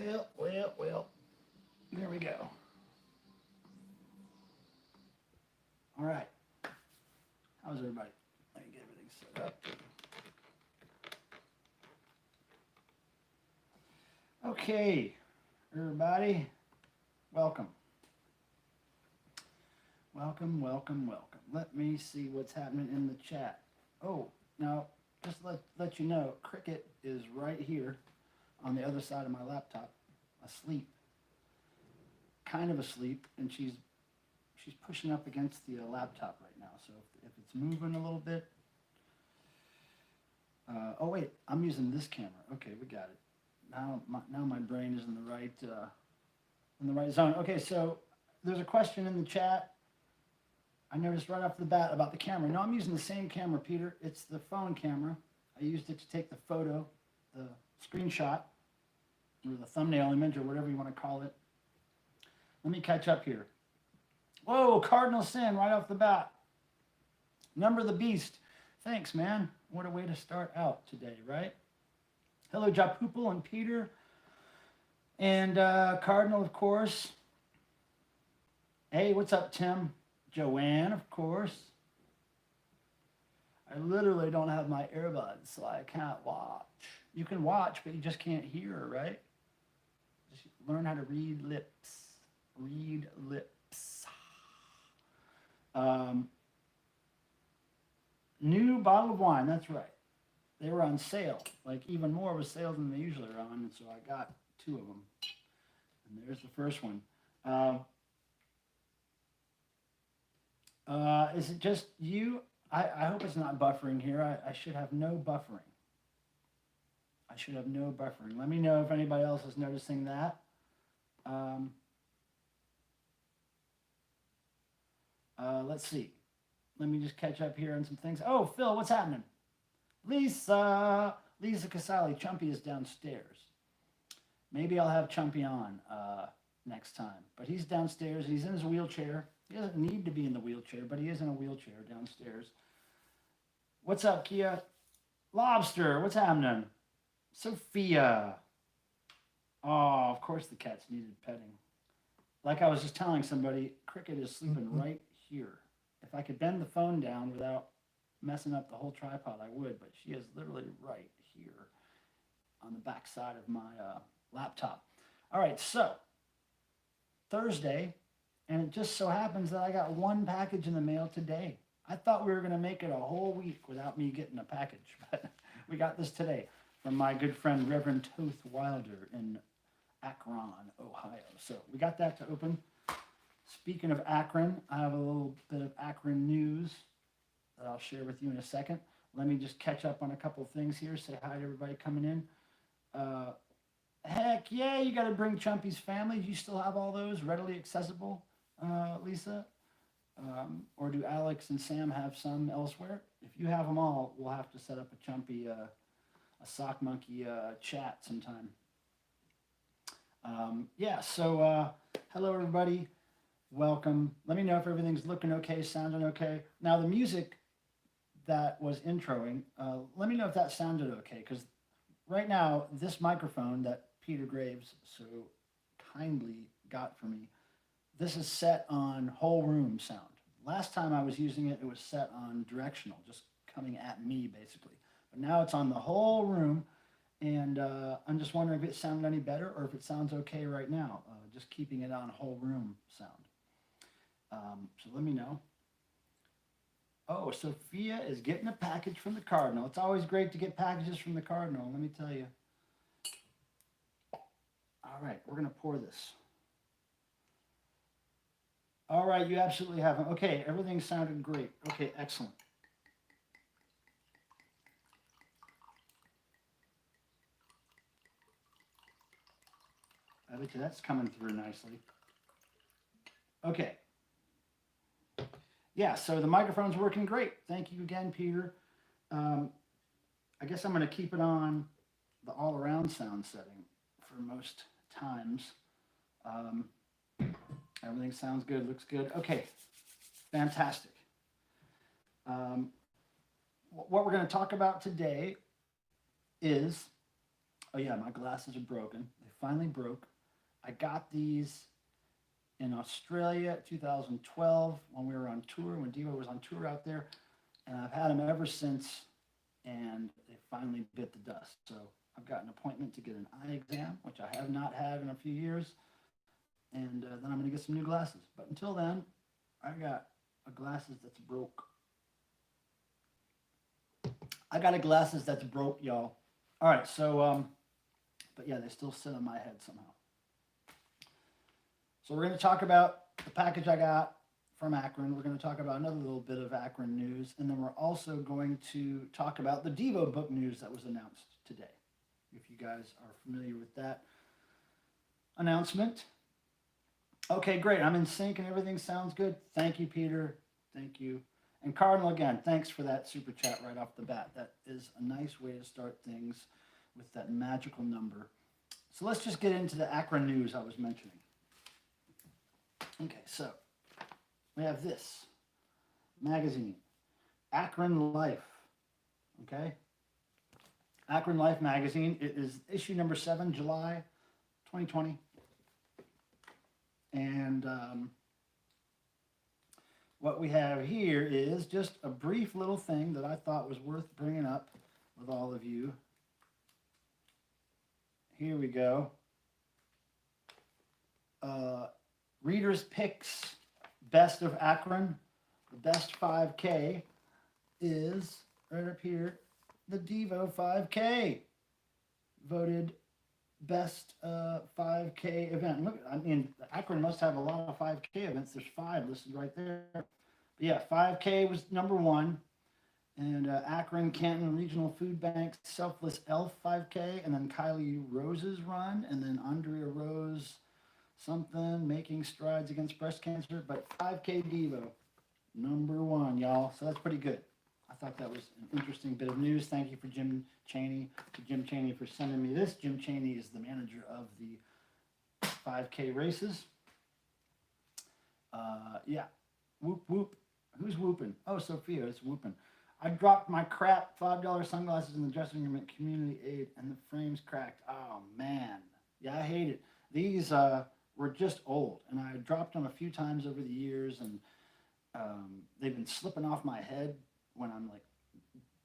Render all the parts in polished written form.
Well. There we go. All right. How's everybody? Let me get everything set up. Okay, everybody, welcome. Welcome. Let me see what's happening in the chat. Oh, now, just let you know, Cricket is right here on the other side of my laptop, asleep. Kind of asleep, and she's pushing up against the laptop right now. So if it's moving a little bit, oh wait, I'm using this camera. Okay, we got it. Now my brain is in the right zone. Okay, so there's a question in the chat. I noticed right off the bat about the camera. No, I'm using the same camera, Peter. It's the phone camera. I used it to take the photo, the screenshot, or the thumbnail image, or whatever you want to call it. Let me catch up here. Whoa, Cardinal Sin right off the bat. Number the Beast. Thanks, man. What a way to start out today, right? Hello, Japupal and Peter. And Cardinal, of course. Hey, what's up, Tim? Joanne, of course. I literally don't have my earbuds, so I can't watch. You can watch, but you just can't hear, right? Just learn how to read lips. Read lips. New bottle of wine, that's right. They were on sale, like even more of a sale than they usually are on, and so I got 2 of them. And there's the first one. Is it just you? I hope it's not buffering here. I should have no buffering. Let me know if anybody else is noticing that. Let's see. Let me just catch up here on some things. Oh, Phil, what's happening? Lisa Casali, Chumpy is downstairs. Maybe I'll have Chumpy on next time. But he's downstairs. He's in his wheelchair. He doesn't need to be in the wheelchair, but he is in a wheelchair downstairs. What's up, Kia? Lobster, what's happening? Sophia. Oh, of course the cats needed petting. Like I was just telling somebody, Cricket is sleeping right here. If I could bend the phone down without messing up the whole tripod, I would, but she is literally right here on the back side of my laptop. All right, so Thursday, and it just so happens that I got 1 package in the mail today. I thought we were going to make it a whole week without me getting a package, but we got this today from my good friend Reverend Toth Wilder in Akron, Ohio. So we got that to open. Speaking of Akron, I have a little bit of Akron news that I'll share with you in a second. Let me just catch up on a couple of things here. Say hi to everybody coming in. Heck yeah, you got to bring Chumpy's family. Do you still have all those readily accessible, Lisa? Or do Alex and Sam have some elsewhere? If you have them all, we'll have to set up a Chumpy, a Sock Monkey chat sometime. Yeah, so hello everybody. Welcome. Let me know if everything's looking okay, sounding okay. Now the music that was introing, let me know if that sounded okay, because right now this microphone that Peter Graves so kindly got for me, this is set on whole room sound. Last time I was using it, it was set on directional, just coming at me basically. But now it's on the whole room, and I'm just wondering if it sounded any better or if it sounds okay right now, just keeping it on whole room sound. So let me know. Oh, Sophia is getting a package from the Cardinal. It's always great to get packages from the Cardinal, let me tell you. All right, we're going to pour this. All right, you absolutely have them. Okay, everything sounded great. Okay, excellent. I bet you that's coming through nicely. Okay. Yeah, so the microphone's working great. Thank you again, Peter. I guess I'm going to keep it on the all-around sound setting for most times. Everything sounds good, looks good. Okay, fantastic. What we're going to talk about today is, oh yeah, my glasses are broken. They finally broke. I got these in Australia 2012 when we were on tour, when Devo was on tour out there. And I've had them ever since, and they finally bit the dust. So I've got an appointment to get an eye exam, which I have not had in a few years. And then I'm going to get some new glasses. But until then, I got a glasses that's broke. I got a glasses that's broke, y'all. All right, so, but yeah, they still sit on my head somehow. So we're going to talk about the package I got from Akron. We're going to talk about another little bit of Akron news. And then we're also going to talk about the Devo book news that was announced today. If you guys are familiar with that announcement. Okay, great. I'm in sync and everything sounds good. Thank you, Peter. Thank you. And Cardinal, again, thanks for that super chat right off the bat. That is a nice way to start things with that magical number. So let's just get into the Akron news I was mentioning. Okay, so we have this magazine, Akron Life. Okay, Akron Life magazine. It is issue number 7, July 2020. And what we have here is just a brief little thing that I thought was worth bringing up with all of you. Here we go. Readers Picks Best of Akron. The best 5K is right up here. The Devo 5K. Voted best 5K event. Look, I mean, Akron must have a lot of 5K events. There's 5 listed right there. But yeah, 5K was number 1. And Akron Canton Regional Food Bank Selfless Elf 5K. And then Kylie Rose's run. And then Andrea Rose something, making strides against breast cancer. But 5K Devo, number 1, y'all. So that's pretty good. I thought that was an interesting bit of news. Thank you for Jim Cheney for sending me this. Jim Cheney is the manager of the 5K races. Yeah. Whoop, whoop. Who's whooping? Oh, Sophia is whooping. I dropped my crap $5 sunglasses in the dressing room at Community Aid, and the frame's cracked. Oh, man. Yeah, I hate it. These were just old, and I dropped them a few times over the years, and they've been slipping off my head when I'm like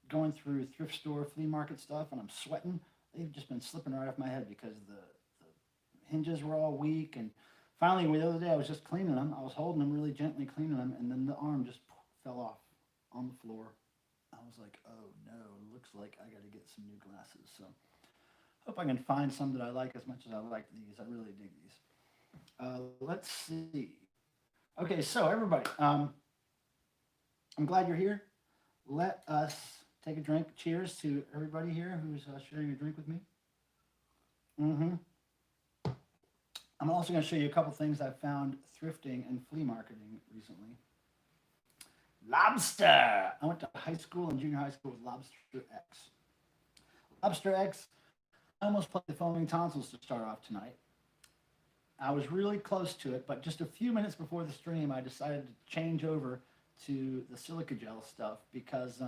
going through thrift store, flea market stuff, and I'm sweating. They've just been slipping right off my head because the hinges were all weak. And finally, the other day, I was just cleaning them. I was holding them really gently, cleaning them, and then the arm just fell off on the floor. I was like, oh no, looks like I got to get some new glasses. So hope I can find some that I like as much as I like these. I really dig these. Let's see. Okay, so everybody, I'm glad you're here. Let us take a drink. Cheers to everybody here who's sharing a drink with me. I'm also going to show you a couple things I've found thrifting and flea marketing recently. Lobster. I went to high school and junior high school with Lobster X. Lobster X, I almost played the Foaming Tonsils to start off tonight. I was really close to it, but just a few minutes before the stream, I decided to change over to the silica gel stuff because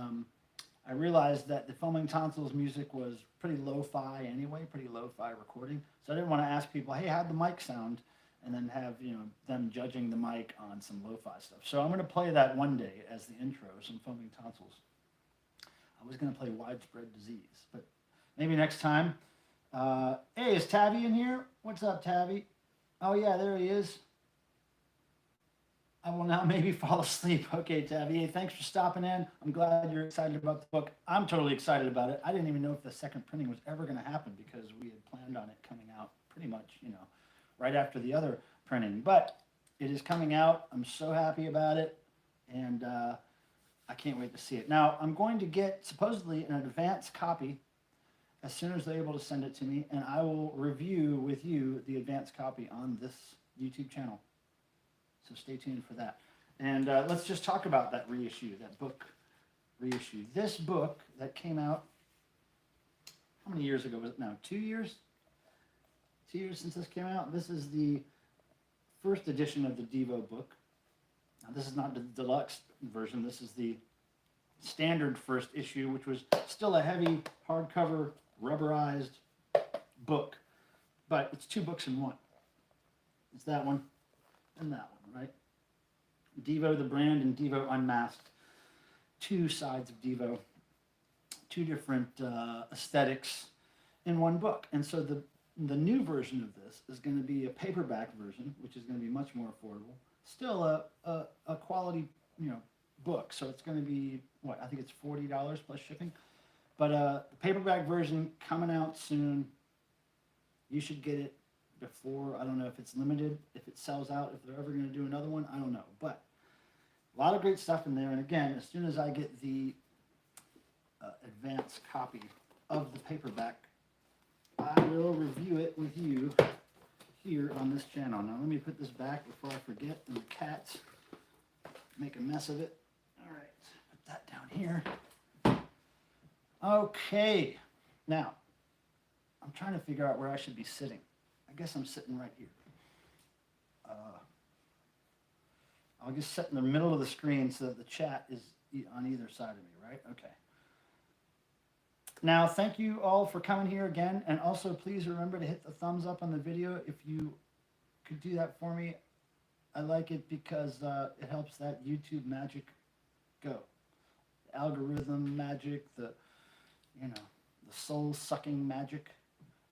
I realized that the Foaming Tonsils music was pretty lo-fi anyway, pretty lo-fi recording. So I didn't want to ask people, hey, how'd the mic sound? And then have, them judging the mic on some lo-fi stuff. So I'm going to play that one day as the intro, some Foaming Tonsils. I was going to play Widespread Disease, but maybe next time. Hey, is Tavi in here? What's up, Tavi? Oh, yeah, there he is. I will now maybe fall asleep. Okay, Tavi, hey, thanks for stopping in. I'm glad you're excited about the book. I'm totally excited about it. I didn't even know if the second printing was ever going to happen because we had planned on it coming out pretty much, right after the other printing. But it is coming out. I'm so happy about it, and I can't wait to see it. Now, I'm going to get supposedly an advance copy as soon as they're able to send it to me, and I will review with you the advance copy on this YouTube channel. So stay tuned for that. And let's just talk about that reissue, that book reissue. This book that came out, how many years ago was it now? 2 years? 2 years since this came out. This is the first edition of the Devo book. Now, this is not the deluxe version. This is the standard first issue, which was still a heavy hardcover rubberized book. but it's 2 books in one. It's that one and that one, right? Devo, the brand, and Devo Unmasked. 2 sides of Devo, 2 different aesthetics in one book. And so the new version of this is going to be a paperback version, which is going to be much more affordable. Still a quality, book. So it's going to be, what, I think it's $40 plus shipping. But the paperback version coming out soon. You should get it before. I don't know if it's limited, if it sells out, if they're ever going to do another one. I don't know. But a lot of great stuff in there. And again, as soon as I get the advanced copy of the paperback, I will review it with you here on this channel. Now let me put this back before I forget, and the cats make a mess of it. All right, put that down here. Okay, now I'm trying to figure out where I should be sitting. I guess I'm sitting right here. I'll just sit in the middle of the screen so that the chat is on either side of me, right? Okay. Now, thank you all for coming here again. And also, please remember to hit the thumbs up on the video. If you could do that for me, I like it because it helps that YouTube magic go. The algorithm magic, the soul-sucking magic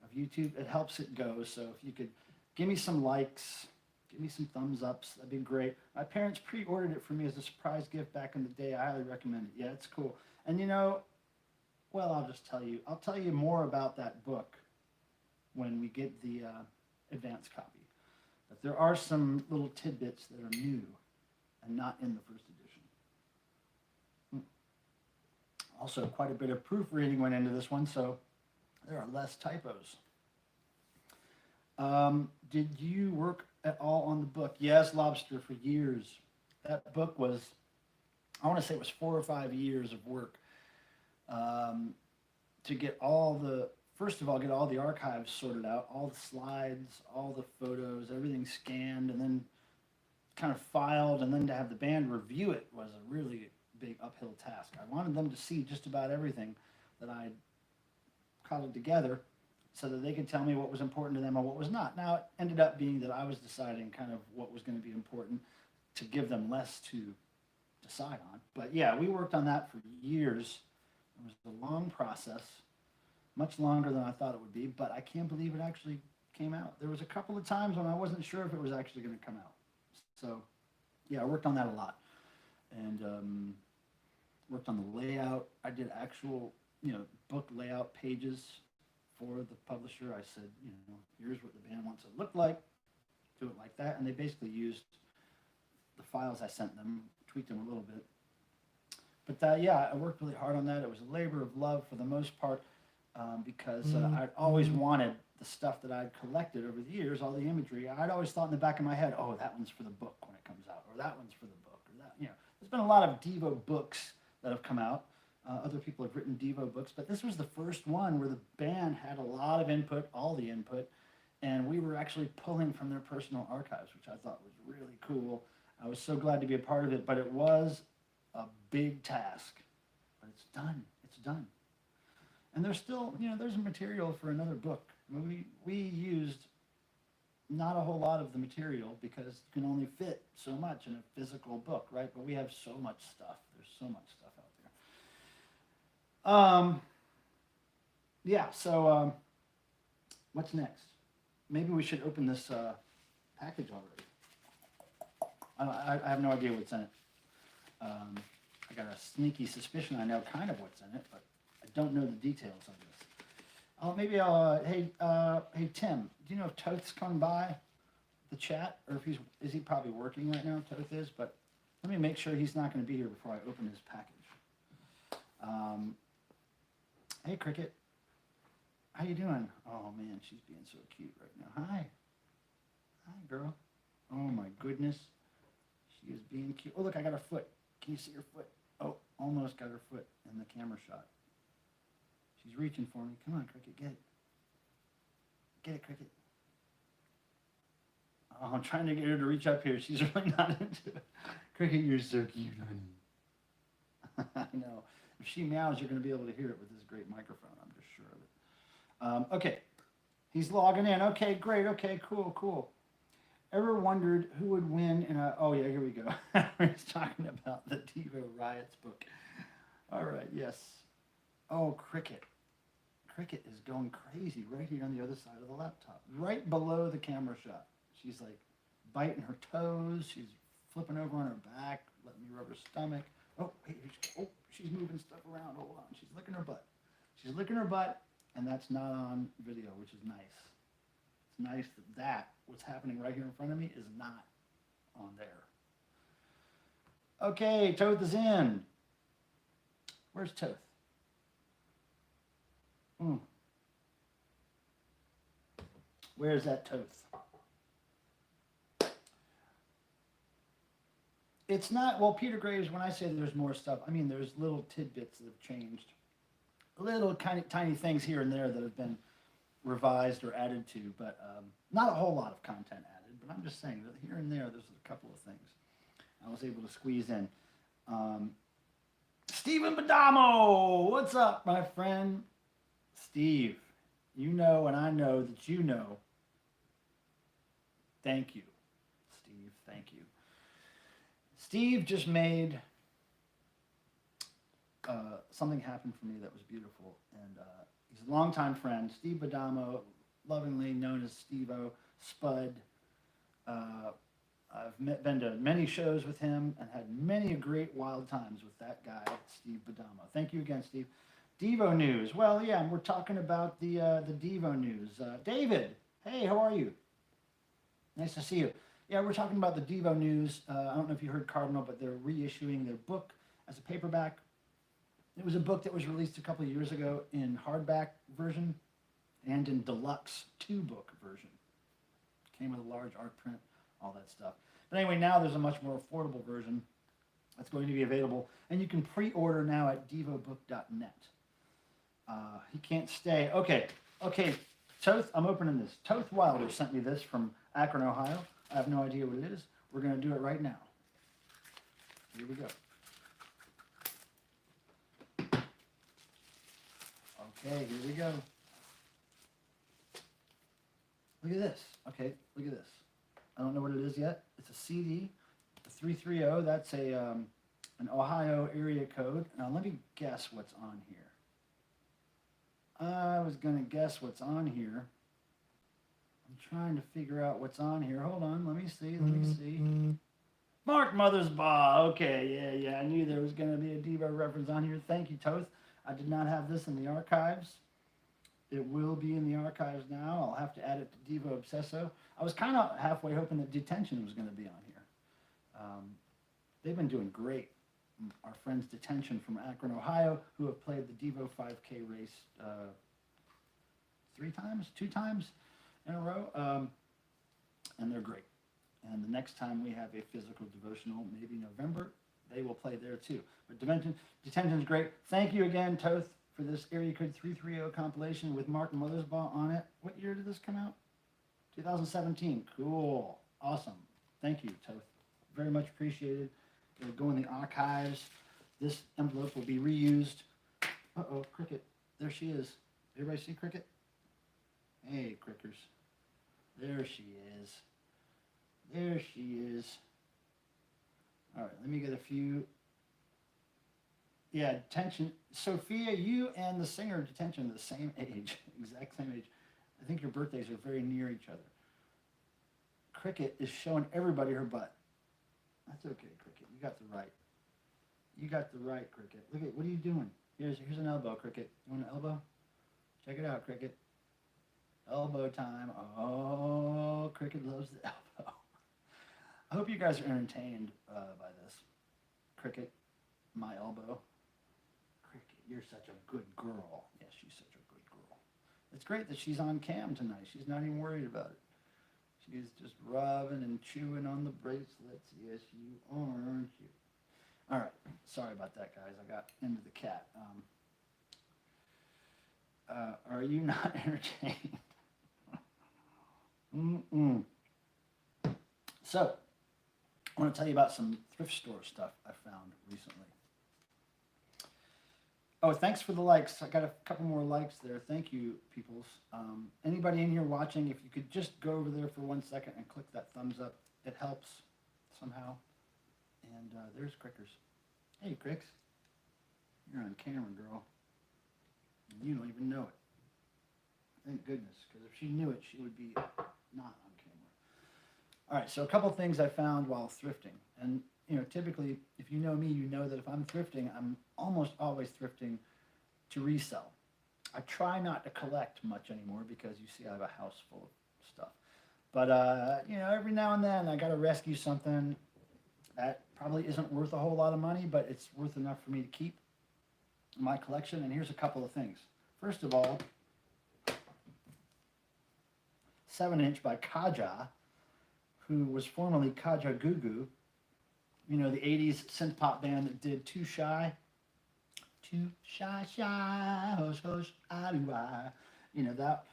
of YouTube, it helps it go. So if you could give me some likes, give me some thumbs ups, that'd be great. My parents pre-ordered it for me as a surprise gift back in the day. I highly recommend it. Yeah, it's cool. And well, I'll just tell you. I'll tell you more about that book when we get the advanced copy. But there are some little tidbits that are new and not in the first edition. Also, quite a bit of proofreading went into this one, so there are less typos. Did you work at all on the book? Yes, Lobster, for years. That book was, I want to say it was 4 or 5 years of work to get first of all, get all the archives sorted out, all the slides, all the photos, everything scanned, and then kind of filed, and then to have the band review it was a really big uphill task. I wanted them to see just about everything that I'd cobbled together so that they could tell me what was important to them and what was not. Now, it ended up being that I was deciding kind of what was going to be important to give them less to decide on. But yeah, we worked on that for years. It was a long process, much longer than I thought it would be, but I can't believe it actually came out. There was a couple of times when I wasn't sure if it was actually going to come out. So yeah, I worked on that a lot. And worked on the layout. I did actual, book layout pages for the publisher. I said, here's what the band wants it to look like. Do it like that. And they basically used the files I sent them, tweaked them a little bit. But yeah, I worked really hard on that. It was a labor of love for the most part because I'd always wanted the stuff that I'd collected over the years, all the imagery. I'd always thought in the back of my head, oh, that one's for the book when it comes out, or that one's for the book, or that, There's been a lot of Devo books that have come out. Other people have written Devo books, but this was the first one where the band had a lot of input, all the input, and we were actually pulling from their personal archives, which I thought was really cool. I was so glad to be a part of it, but it was a big task. But it's done. It's done. And there's still, there's material for another book. I mean, we used not a whole lot of the material because you can only fit so much in a physical book, right? But we have so much stuff. There's so much stuff out there. Yeah, so what's next? Maybe we should open this package already. I have no idea what's in it. I got a sneaky suspicion I know kind of what's in it, but I don't know the details of this. Maybe I'll, hey Tim, do you know if Toth's come by the chat, or if is he probably working right now? Toth is, but let me make sure he's not going to be here before I open his package. Hey Cricket, how you doing? Oh man, she's being so cute right now. Hi girl. Oh my goodness, she is being cute. Oh look, I got her foot. Can you see her foot? Oh, almost got her foot in the camera shot. She's reaching for me. Come on, Cricket, get it. Get it, Cricket. Oh, I'm trying to get her to reach up here. She's really not into it. Cricket, you're so cute, honey. I know. If she meows, you're going to be able to hear it with this great microphone. I'm just sure of it. Okay. He's logging in. Okay, great. Okay, cool, cool. Ever wondered who would win in a? Oh yeah, here we go. He's talking about the Devo Riots book. All right, yes. Oh, Cricket. Cricket is going crazy right here on the other side of the laptop, right below the camera shot. She's like biting her toes. She's flipping over on her back, letting me rub her stomach. Oh, wait, oh, she's moving stuff around. Hold on. She's licking her butt. She's licking her butt, and that's not on video, which is nice. It's nice that what's happening right here in front of me is not on there. Okay, Toth is in. Where's Toth? Where's that Toth? It's not, well, Peter Graves, when I say there's more stuff, I mean there's little tidbits that have changed. Little kind of tiny things here and there that have been revised or added to, but not a whole lot of content added. But I'm just saying that here and there, there's a couple of things I was able to squeeze in. Stephen Badamo, what's up, my friend? Steve, you know, and I know that you know. Thank you, Steve. Thank you. Steve just made something happen for me that was beautiful, and he's a longtime friend, Steve Badamo, lovingly known as Steve-O, Spud. I've been to many shows with him and had many great wild times with that guy, Steve Badamo. Thank you again, Steve. Devo news. Well, yeah, we're talking about the Devo news. David, hey, how are you? Nice to see you. Yeah, we're talking about the Devo news. I don't know if you heard Cardinal, but they're reissuing their book as a paperback. It was a book that was released a couple of years ago in hardback version and in deluxe 2-book version. Came with a large art print, all that stuff. But anyway, now there's a much more affordable version that's going to be available, and you can pre-order now at devobook.net. He can't stay. Okay, Toth, I'm opening this. Toth Wilder sent me this from Akron, Ohio. I have no idea what it is. We're going to do it right now. Here we go. Okay, here we go. Look at this. Okay, look at this. I don't know what it is yet. It's a CD, a 330. That's an Ohio area code. Now let me guess what's on here. I was going to guess what's on here. I'm trying to figure out what's on here. Hold on, let me see. Mark Mothersbaugh. Okay, yeah. I knew there was going to be a Devo reference on here. Thank you, Toth. I did not have this in the archives. It will be in the archives now. I'll have to add it to Devo Obsesso. I was kind of halfway hoping that Detention was going to be on here. They've been doing great. Our friends Detention from Akron, Ohio, who have played the Devo 5K race 2 times in a row, and they're great. And the next time we have a physical devotional, maybe November, they will play there too. But Detention is great. Thank you again, Toth, for this Area Code 330 compilation with Mark Mothersbaugh on it. What year did this come out? 2017. Cool. Awesome. Thank you, Toth. Very much appreciated. It'll go in the archives. This envelope will be reused. Uh-oh, Cricket. There she is. Everybody see Cricket? Hey, Crickers. There she is. There she is. All right, let me get a few. Yeah, Detention. Sophia, you and the singer of Detention are the same age, exact same age. I think your birthdays are very near each other. Cricket is showing everybody her butt. That's okay, Cricket. You got the right. You got the right, Cricket. Look at, what are you doing? Here's an elbow, Cricket. You want an elbow? Check it out, Cricket. Elbow time. Oh, Cricket loves the elbow. I hope you guys are entertained by this. Cricket, my elbow. Cricket, you're such a good girl. Yes, she's such a good girl. It's great that she's on cam tonight. She's not even worried about it. She's just rubbing and chewing on the bracelets. Yes, you are, aren't you? All right. Sorry about that, guys. I got into the cat. Are you not entertained? So, I want to tell you about some thrift store stuff I found recently. Oh, thanks for the likes. I got a couple more likes there. Thank you, peoples. Anybody in here watching, if you could just go over there for 1 second and click that thumbs up, it helps somehow. And there's Crickers. Hey, Cricks. You're on camera, girl. And you don't even know it. Thank goodness, because if she knew it, she would be not on camera. All right, so a couple things I found while thrifting. And, you know, typically, if you know me, you know that if I'm thrifting, I'm almost always thrifting to resell. I try not to collect much anymore because you see I have a house full of stuff. But, you know, every now and then I got to rescue something that probably isn't worth a whole lot of money, but it's worth enough for me to keep in my collection. And here's a couple of things. First of all, 7-inch by Kaja, who was formerly Kaja Gugu. You know, the 80s synth pop band that did Too Shy. Too shy, shy, hush, hush, I do I. You know, that.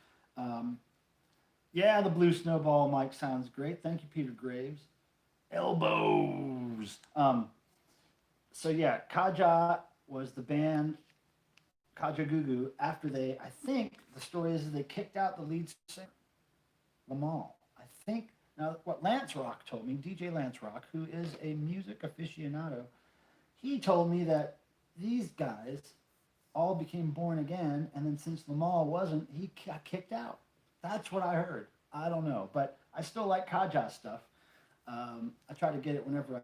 Yeah, the Blue Snowball mic sounds great. Thank you, Peter Graves. Elbows. So yeah, Kaja was the band, Kaja Gugu, after they, I think the story is they kicked out the lead singer, Lamal. I think, now what Lance Rock told me, DJ Lance Rock, who is a music aficionado, he told me that these guys all became born again, and then since Lamal wasn't, he got kicked out. That's what I heard. I don't know, but I still like Kaja stuff. I try to get it whenever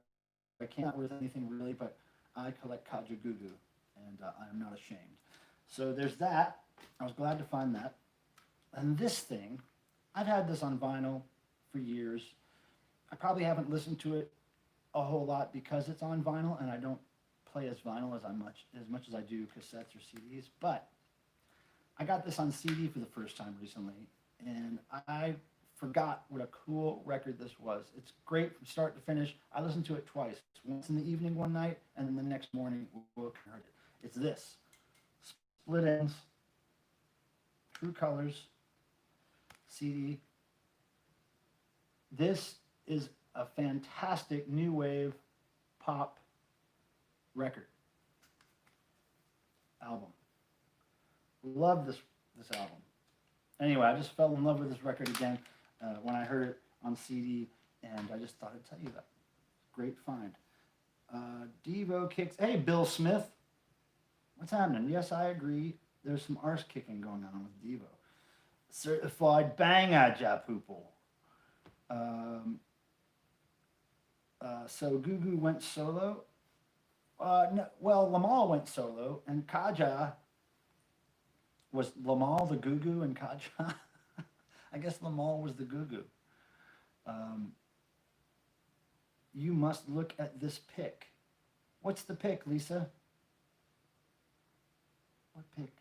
I can. Not worth anything really, but I collect Kaja Gugu, and I'm not ashamed. So there's that. I was glad to find that. And this thing, I've had this on vinyl for years. I probably haven't listened to it a whole lot because it's on vinyl, and I don't play as vinyl as much as I do cassettes or CDs. But I got this on CD for the first time recently, and I forgot what a cool record this was. It's great from start to finish. I listened to it twice. Once in the evening one night, and then the next morning woke and heard it. It's this. Split Ends, True Colors, CD. This is a fantastic new wave pop record album. Love this album. Anyway, I just fell in love with this record again when I heard it on CD, and I just thought I'd tell you that. Great find. Devo kicks. Hey, Bill Smith. What's happening? Yes, I agree. There's some arse kicking going on with Devo. Certified banger, Japoople. So Gugu went solo. No, well, Lamal went solo, and Kaja was Lamal the Gugu and Kaja. I guess Lamal was the Gugu. You must look at this pic. What's the pic, Lisa? What pic?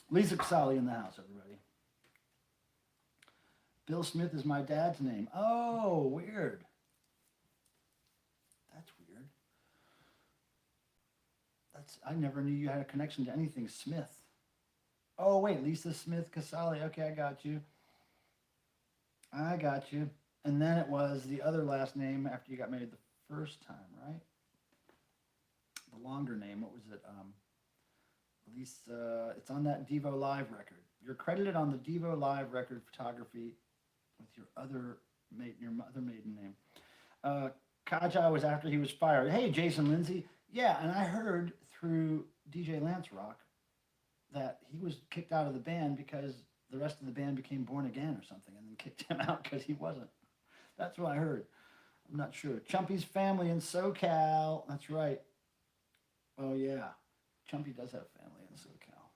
Lisa Casali in the house, everybody. Bill Smith is my dad's name. Oh, weird. That's weird. I never knew you had a connection to anything Smith. Oh, wait, Lisa Smith Casali. Okay, I got you. I got you. And then it was the other last name after you got married the first time, right? The longer name, what was it? Lisa, it's on that Devo Live record. You're credited on the Devo Live record photography with your other maiden name. Kaja was after he was fired. Hey, Jason Lindsay. Yeah, and I heard through DJ Lance Rock that he was kicked out of the band because the rest of the band became born again or something and then kicked him out because he wasn't. That's what I heard. I'm not sure. Chumpy's family in SoCal. That's right. Oh, yeah. Chumpy does have family in SoCal.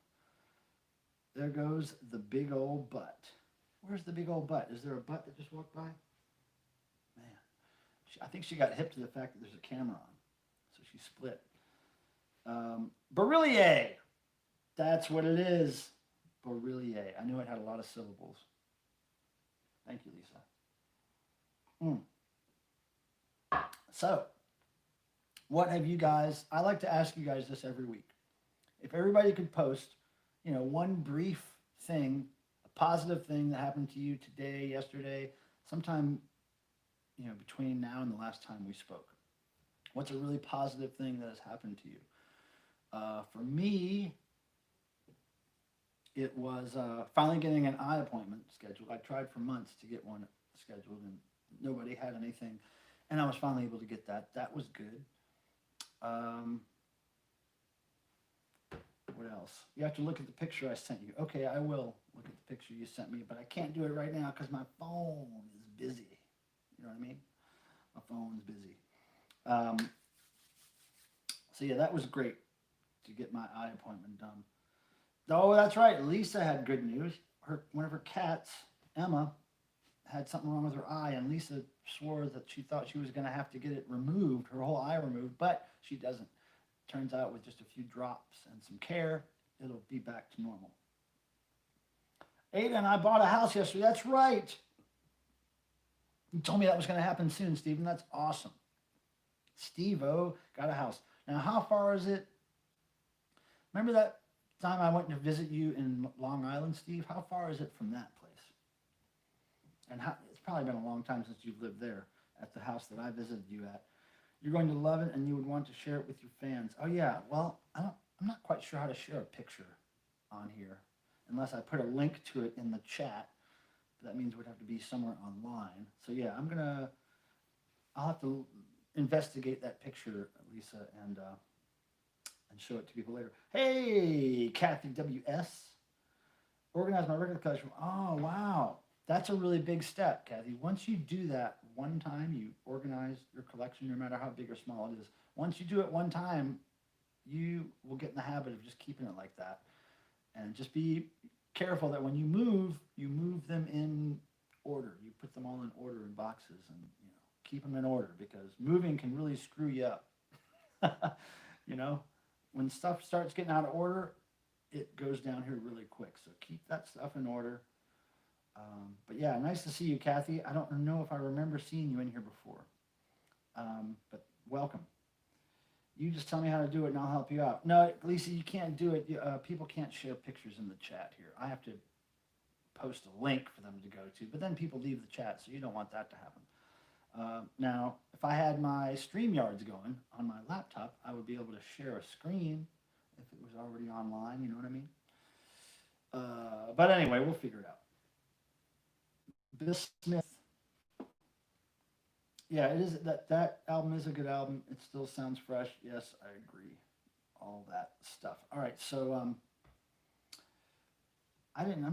There goes the big old butt. Where's the big old butt? Is there a butt that just walked by? Man. I think she got hip to the fact that there's a camera on. So she split. Barillier. That's what it is. Barillier. I knew it had a lot of syllables. Thank you, Lisa. So, what have you guys, I like to ask you guys this every week. If everybody could post, one brief thing, a positive thing that happened to you today, yesterday, sometime, between now and the last time we spoke. What's a really positive thing that has happened to you? For me, it was finally getting an eye appointment scheduled. I tried for months to get one scheduled, and nobody had anything. And I was finally able to get that. That was good. Um, what else? You have to look at the picture I sent you. Okay, I will look at the picture you sent me, but I can't do it right now because my phone is busy. You know what I mean? My phone's busy. So yeah, that was great to get my eye appointment done. Oh, that's right. Lisa had good news. One of her cats, Emma, had something wrong with her eye, and Lisa swore that she thought she was going to have to get it removed, her whole eye removed, but she doesn't. Turns out with just a few drops and some care, it'll be back to normal. Ada and I bought a house yesterday. That's right. You told me that was going to happen soon, Stephen. That's awesome. Steve-O got a house. Now, how far is it? Remember that time I went to visit you in Long Island, Steve? How far is it from that place? And it's probably been a long time since you've lived there at the house that I visited you at. You're going to love it, and you would want to share it with your fans. Oh yeah, well, I'm not quite sure how to share a picture on here, unless I put a link to it in the chat. That means it would have to be somewhere online. So yeah, I'll have to investigate that picture, Lisa, and show it to people later. Hey, Kathy W.S. Organize my record collection. Oh, wow. That's a really big step, Kathy. Once you do that one time, you organize your collection, no matter how big or small it is. Once you do it one time, you will get in the habit of just keeping it like that. And just be careful that when you move them in order. You put them all in order in boxes, and keep them in order, because moving can really screw you up. When stuff starts getting out of order, it goes down here really quick. So keep that stuff in order. But yeah, nice to see you, Kathy. I don't know if I remember seeing you in here before, but welcome. You just tell me how to do it, and I'll help you out. No, Lisa, you can't do it. People can't share pictures in the chat here. I have to post a link for them to go to, but then people leave the chat, so you don't want that to happen. Now, if I had my StreamYards going on my laptop, I would be able to share a screen if it was already online, you know what I mean? But anyway, we'll figure it out. Bill Smith. Yeah, it is. That album is a good album. It still sounds fresh. Yes, I agree. All that stuff. All right, so I'm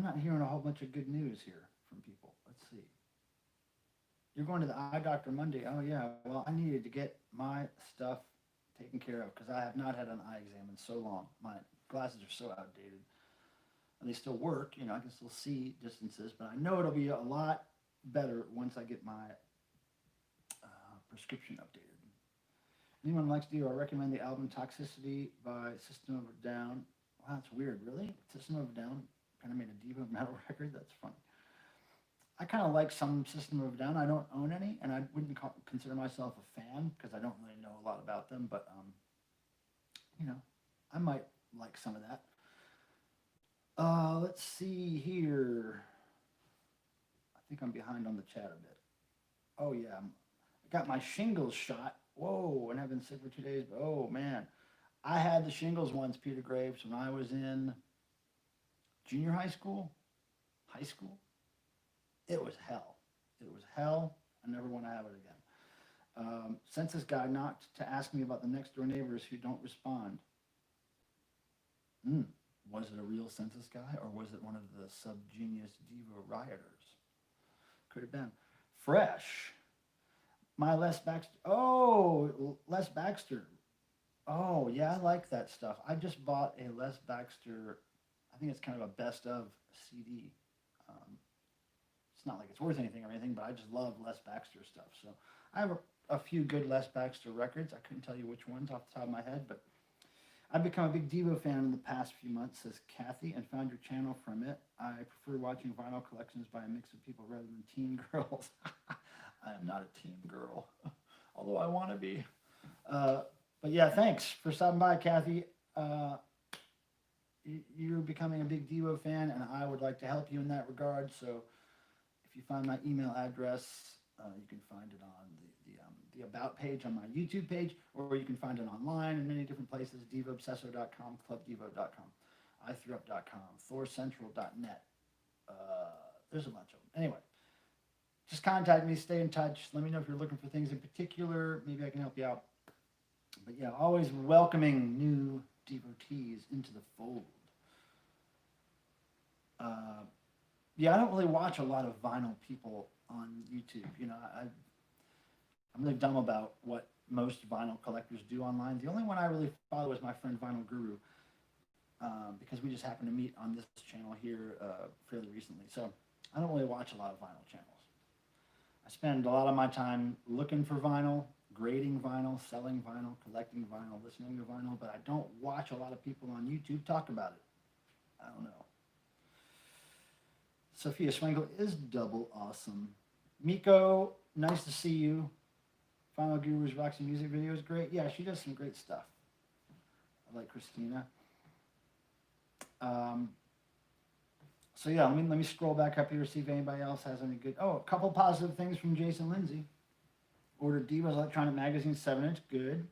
not hearing a whole bunch of good news here from people. Let's see. You're going to the eye doctor Monday. Oh yeah. Well, I needed to get my stuff taken care of because I have not had an eye exam in so long. My glasses are so outdated. And they still work, I can still see distances, but I know it'll be a lot better once I get my prescription updated. Anyone likes Devo, I recommend the album Toxicity by System of a Down. Wow, that's weird, really? System of a Down kind of made a Devo metal record? That's funny. I kind of like some System of a Down. I don't own any, and I wouldn't consider myself a fan because I don't really know a lot about them, but, I might like some of that. Let's see here. I think I'm behind on the chat a bit. Oh, yeah. I got my shingles shot. Whoa, and I've been sick for 2 days. But, oh, man. I had the shingles once, Peter Graves, when I was in junior high school. High school. It was hell. It was hell. I never want to have it again. Census guy knocked to ask me about the next door neighbors who don't respond. Was it a real census guy, or was it one of the subgenius Devo rioters? Could have been. Fresh. My Les Baxter. Oh, Les Baxter. Oh, yeah, I like that stuff. I just bought a Les Baxter, I think it's kind of a best of CD. It's not like it's worth anything or anything, but I just love Les Baxter stuff. So I have a few good Les Baxter records. I couldn't tell you which ones off the top of my head, but I've become a big Devo fan in the past few months, says Kathy, and found your channel from it. I prefer watching vinyl collections by a mix of people rather than teen girls. I am not a teen girl, although I want to be. But yeah, thanks for stopping by, Kathy. You're becoming a big Devo fan, and I would like to help you in that regard. So if you find my email address, you can find it on the the About page on my YouTube page, or you can find it online in many different places, devoobsesso.com, clubdevo.com, ithreup.com, thorcentral.net. There's a bunch of them. Anyway, just contact me, stay in touch. Let me know if you're looking for things in particular. Maybe I can help you out. But yeah, always welcoming new devotees into the fold. Yeah, I don't really watch a lot of vinyl people on YouTube. You know, I'm really dumb about what most vinyl collectors do online. The only one I really follow is my friend Vinyl Guru, because we just happened to meet on this channel here fairly recently. So I don't really watch a lot of vinyl channels. I spend a lot of my time looking for vinyl, grading vinyl, selling vinyl, collecting vinyl, listening to vinyl, but I don't watch a lot of people on YouTube talk about it. I don't know. Sophia Schwengel is double awesome. Miko, nice to see you. Final Guru's Roxy music video is great. Yeah, she does some great stuff. I like Christina. So yeah, let me scroll back up here to see if anybody else has any good. Oh, a couple positive things from Jason Lindsay. Ordered Devo's Electronic Magazine 7-inch, good.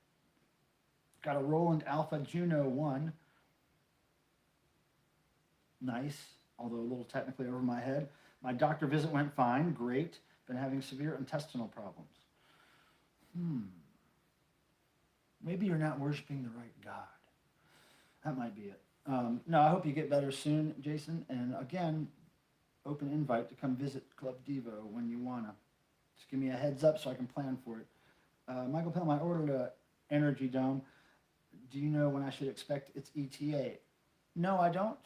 Got a Roland Alpha Juno 1. Nice, although a little technically over my head. My doctor visit went fine, great. Been having severe intestinal problems. Maybe you're not worshiping the right God. That might be it. No, I hope you get better soon, Jason. And again, open invite to come visit Club Devo when you wanna. Just give me a heads up so I can plan for it. Michael Pelham, I ordered a Energy Dome. Do you know when I should expect its ETA? No, I don't.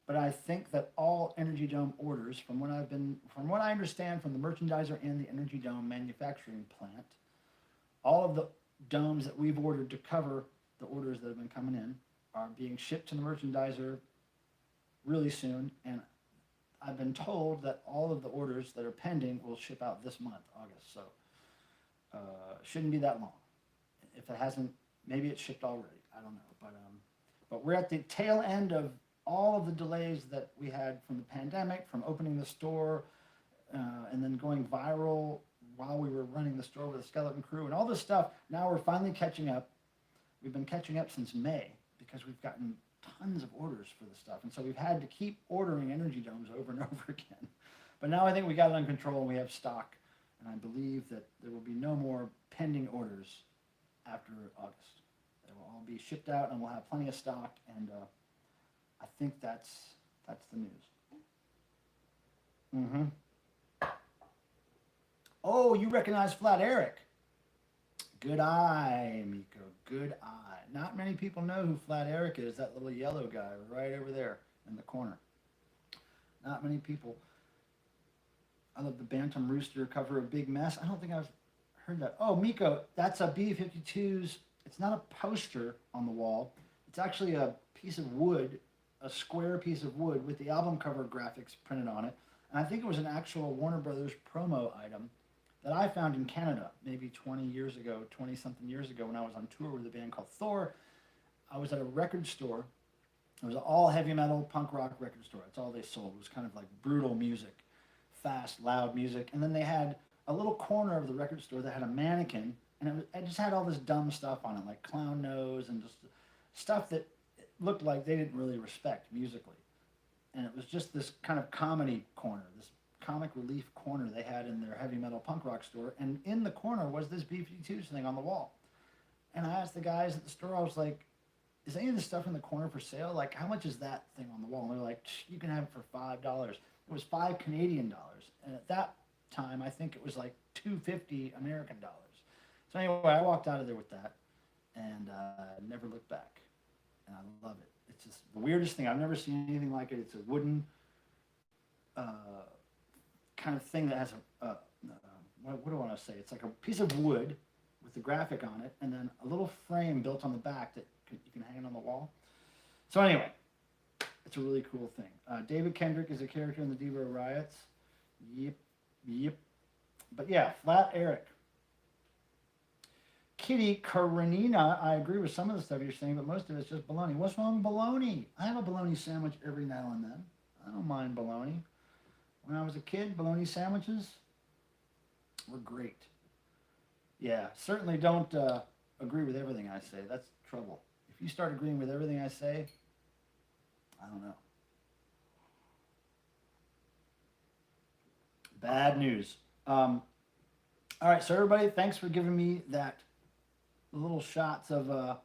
But I think that all Energy Dome orders, from what I understand from the merchandiser and the Energy Dome manufacturing plant, all of the domes that we've ordered to cover the orders that have been coming in are being shipped to the merchandiser really soon. And I've been told that all of the orders that are pending will ship out this month, August. So shouldn't be that long. If it hasn't, maybe it's shipped already. I don't know. But we're at the tail end of all of the delays that we had from the pandemic, from opening the store, and then going viral while we were running the store with a skeleton crew and all this stuff. Now we're finally catching up. We've been catching up since May because we've gotten tons of orders for this stuff. And so we've had to keep ordering Energy Domes over and over again. But now I think we got it under control and we have stock. And I believe that there will be no more pending orders after August. They will all be shipped out and we'll have plenty of stock. And I think that's the news. Oh, you recognize Flat Eric. Good eye, Miko. Good eye. Not many people know who Flat Eric is, that little yellow guy right over there in the corner. Not many people. I love the Bantam Rooster cover of Big Mess. I don't think I've heard that. Oh, Miko, that's a B-52's. It's not a poster on the wall. It's actually a piece of wood, a square piece of wood with the album cover graphics printed on it. And I think it was an actual Warner Brothers promo item that I found in Canada maybe 20-something years ago when I was on tour with a band called Thor. I was at a record store. It was an all heavy metal punk rock record store. That's all they sold. It was kind of like brutal music, fast, loud music. And then they had a little corner of the record store that had a mannequin, and it just had all this dumb stuff on it, like clown nose and just stuff that looked like they didn't really respect musically. And it was just this kind of comedy corner, this comic relief corner they had in their heavy metal punk rock store. And in the corner was this B-52s thing on the wall. And I asked the guys at the store, I was like, is any of this stuff in the corner for sale? Like, how much is that thing on the wall? And they're like, you can have it for $5. It was $5 Canadian. And at that time, I think it was like $2.50 American dollars. So anyway, I walked out of there with that and never looked back. And I love it. It's just the weirdest thing. I've never seen anything like it. It's a wooden kind of thing that has what do I want to say? It's like a piece of wood with the graphic on it, and then a little frame built on the back that you can hang it on the wall. So anyway, it's a really cool thing. David Kendrick is a character in the Devo Riots. Yep. But yeah, Flat Eric. Kitty Karenina, I agree with some of the stuff you're saying, but most of it's just bologna. What's wrong with bologna? I have a bologna sandwich every now and then. I don't mind bologna. When I was a kid, bologna sandwiches were great. Yeah, certainly don't agree with everything I say. That's trouble. If you start agreeing with everything I say, I don't know. Bad news. All right, so everybody, thanks for giving me that little shots of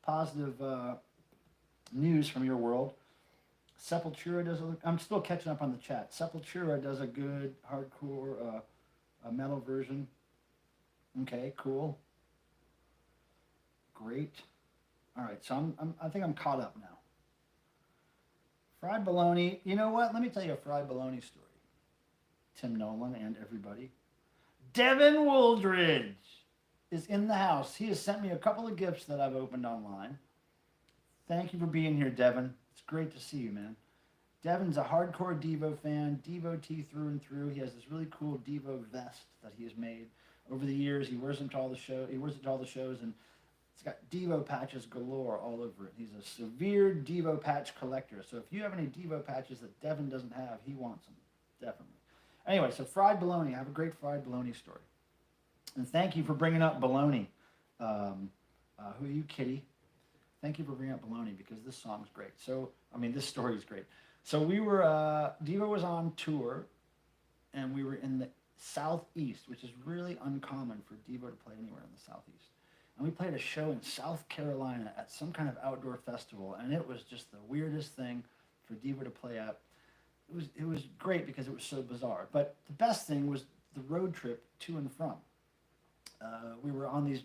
positive news from your world. Sepultura does. I'm still catching up on the chat. Sepultura does a good hardcore metal version. Okay, cool, great. All right, so I think I'm caught up now. Fried bologna. You know what? Let me tell you a fried bologna story. Tim Nolan and everybody. Devin Wooldridge is in the house. He has sent me a couple of gifts that I've opened online. Thank you for being here, Devin. It's great to see you, man. Devin's a hardcore Devo fan, devotee through and through. He has this really cool Devo vest that he has made over the years. He wears it to all the shows, and it's got Devo patches galore all over it. He's a severe Devo patch collector. So if you have any Devo patches that Devin doesn't have, he wants them, definitely. Anyway, so fried bologna. I have a great fried bologna story. And thank you for bringing up bologna. Who are you, Kitty? Thank you for bringing up bologna because this song's great. So, this story is great. So we were, Devo was on tour, and we were in the Southeast, which is really uncommon for Devo to play anywhere in the Southeast. And we played a show in South Carolina at some kind of outdoor festival, and it was just the weirdest thing for Devo to play at. It was great because it was so bizarre. But the best thing was the road trip to and from. We were on these,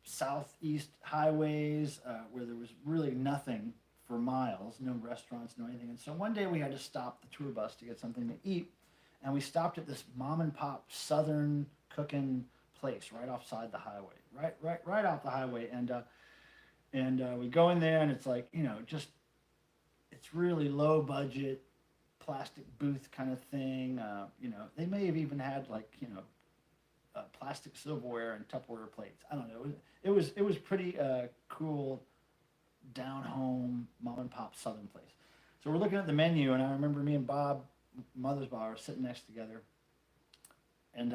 southeast highways where there was really nothing for miles, no restaurants, no anything. And so one day we had to stop the tour bus to get something to eat, and we stopped at this mom and pop southern cooking place right offside the highway, right off the highway. And we go in there, and it's like, just it's really low budget, plastic booth kind of thing. They may have even had plastic silverware and Tupperware plates. I don't know. It was pretty cool, down home, mom and pop southern place. So we're looking at the menu, and I remember me and Bob Mothersbaugh were sitting next together, and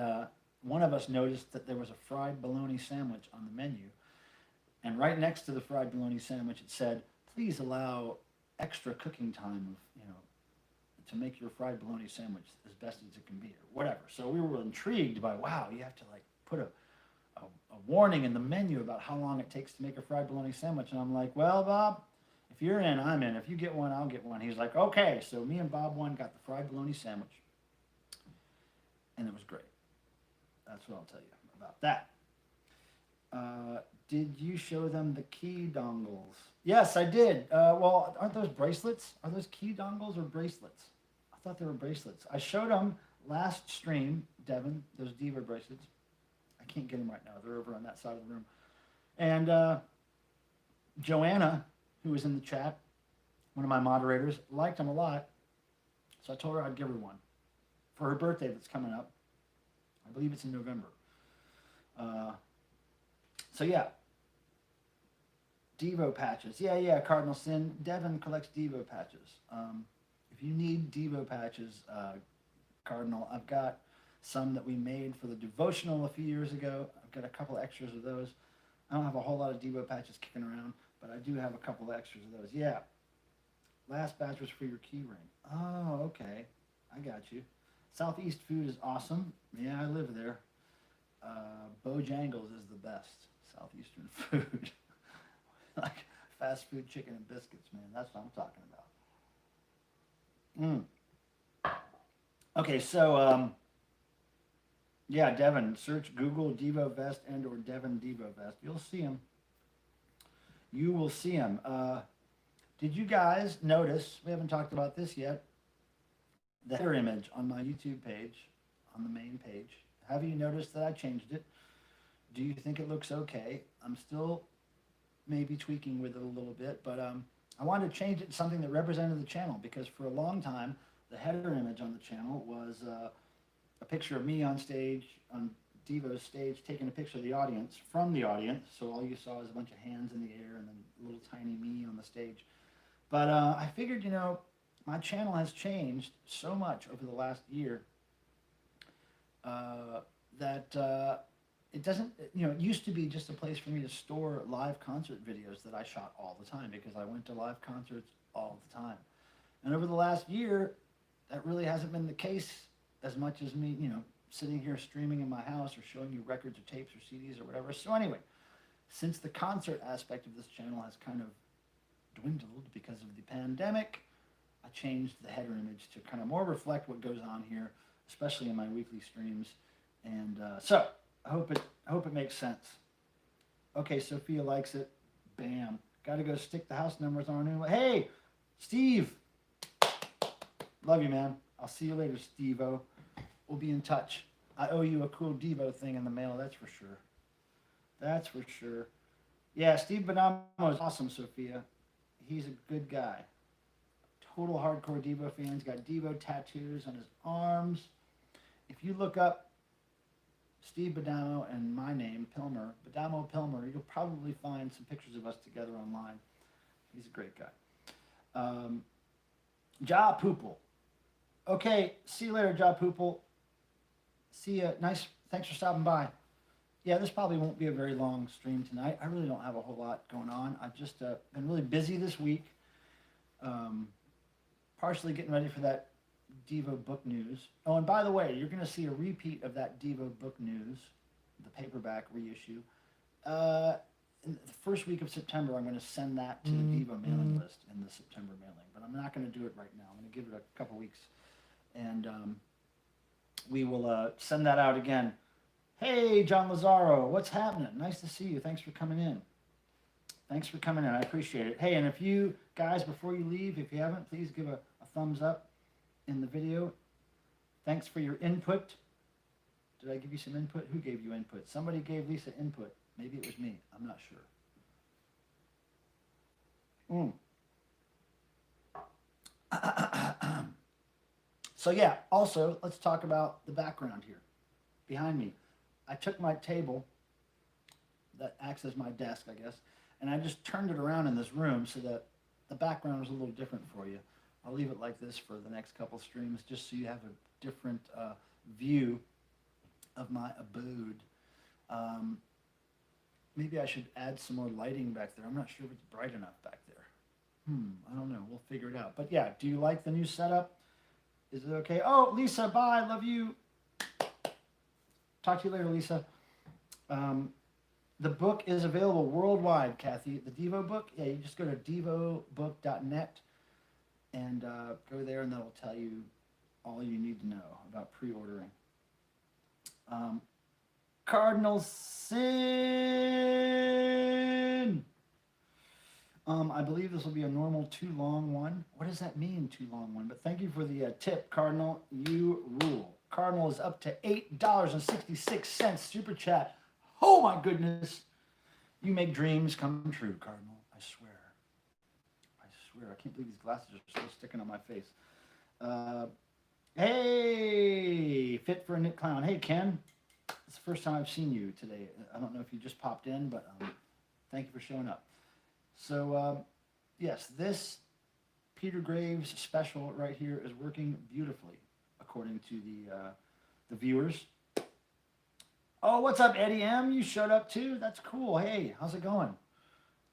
one of us noticed that there was a fried bologna sandwich on the menu, and right next to the fried bologna sandwich it said, "Please allow extra cooking time to make your fried bologna sandwich as best as it can be," or whatever. So we were intrigued by, wow, you have to put a warning in the menu about how long it takes to make a fried bologna sandwich. And I'm like, well, Bob, if you're in, I'm in. If you get one, I'll get one. He's like, okay. So me and Bob got the fried bologna sandwich, and it was great. That's what I'll tell you about that. Did you show them the key dongles? Yes, I did. Well, aren't those bracelets? Are those key dongles or bracelets? I thought they were bracelets. I showed them last stream, Devin, those Devo bracelets. I can't get them right now. They're over on that side of the room. And Joanna, who was in the chat, one of my moderators, liked them a lot. So I told her I'd give her one for her birthday that's coming up. I believe it's in November. So yeah, Devo patches. Yeah, Cardinal Sin. Devin collects Devo patches. If you need Devo patches, Cardinal, I've got some that we made for the devotional a few years ago. I've got a couple extras of those. I don't have a whole lot of Devo patches kicking around, but I do have a couple extras of those. Yeah. Last batch was for your key ring. Oh, okay. I got you. Southeast food is awesome. Yeah, I live there. Bojangles is the best Southeastern food. Like fast food chicken and biscuits, man. That's what I'm talking about. Okay, so yeah, Devin, search Google Devo Vest and or Devin Devo Vest. You'll see him. You will see him. Did you guys notice, we haven't talked about this yet, the header image on my YouTube page, on the main page? Have you noticed that I changed it? Do you think it looks okay? I'm still maybe tweaking with it a little bit, but I wanted to change it to something that represented the channel, because for a long time, the header image on the channel was a picture of me on stage, on Devo's stage, taking a picture of the audience, from the audience, so all you saw was a bunch of hands in the air and then little tiny me on the stage. But I figured, my channel has changed so much over the last year that it doesn't, it used to be just a place for me to store live concert videos that I shot all the time because I went to live concerts all the time. And over the last year, that really hasn't been the case as much as me, sitting here streaming in my house or showing you records or tapes or CDs or whatever. So anyway, since the concert aspect of this channel has kind of dwindled because of the pandemic, I changed the header image to kind of more reflect what goes on here, especially in my weekly streams. And so I hope it makes sense. Okay, Sophia likes it. Bam. Got to go stick the house numbers on her. Hey, Steve. Love you, man. I'll see you later, Steve-O. We'll be in touch. I owe you a cool Devo thing in the mail, that's for sure. That's for sure. Yeah, Steve Bonamo is awesome, Sophia. He's a good guy. Total hardcore Devo fan. He's got Devo tattoos on his arms. If you look up Steve Bonamo and my name, Pilmer, Bonamo Pilmer, you'll probably find some pictures of us together online. He's a great guy. Ja Poople. Okay, see you later, Ja Poople. See ya. Nice. Thanks for stopping by. Yeah, this probably won't be a very long stream tonight. I really don't have a whole lot going on. I've just been really busy this week. Partially getting ready for that Devo book news. Oh, and by the way, you're going to see a repeat of that Devo book news, the paperback reissue. In the first week of September, I'm going to send that to the Devo mailing list in the September mailing. But I'm not going to do it right now. I'm going to give it a couple weeks. And we will send that out again. Hey, John Lazaro, what's happening? Nice to see you. Thanks for coming in. Thanks for coming in. I appreciate it. Hey, and if you guys, before you leave, if you haven't, please give a thumbs up in the video. Thanks for your input. Did I give you some input? Who gave you input? Somebody gave Lisa input. Maybe it was me. I'm not sure. So yeah, also, let's talk about the background here. Behind me, I took my table that acts as my desk, I guess, and I just turned it around in this room so that the background is a little different for you. I'll leave it like this for the next couple streams, just so you have a different view of my abode. Maybe I should add some more lighting back there. I'm not sure if it's bright enough back there. I don't know. We'll figure it out. But yeah, do you like the new setup? Is it okay? Oh, Lisa, bye. Love you. Talk to you later, Lisa. The book is available worldwide, Kathy. The Devo book, yeah, you just go to devobook.net and go there, and that'll tell you all you need to know about pre-ordering. Cardinal Sin. I believe this will be a normal too long one. What does that mean, too long one? But thank you for the tip, Cardinal. You rule. Cardinal is up to $8.66 super chat. Oh my goodness. You make dreams come true, Cardinal. I swear. I swear. I can't believe these glasses are still sticking on my face. Hey, Fit for a Knit Clown. Hey, Ken. It's the first time I've seen you today. I don't know if you just popped in, but thank you for showing up. So, yes, this Peter Graves special right here is working beautifully, according to the viewers. Oh, what's up, Eddie M? You showed up too? That's cool. Hey, how's it going?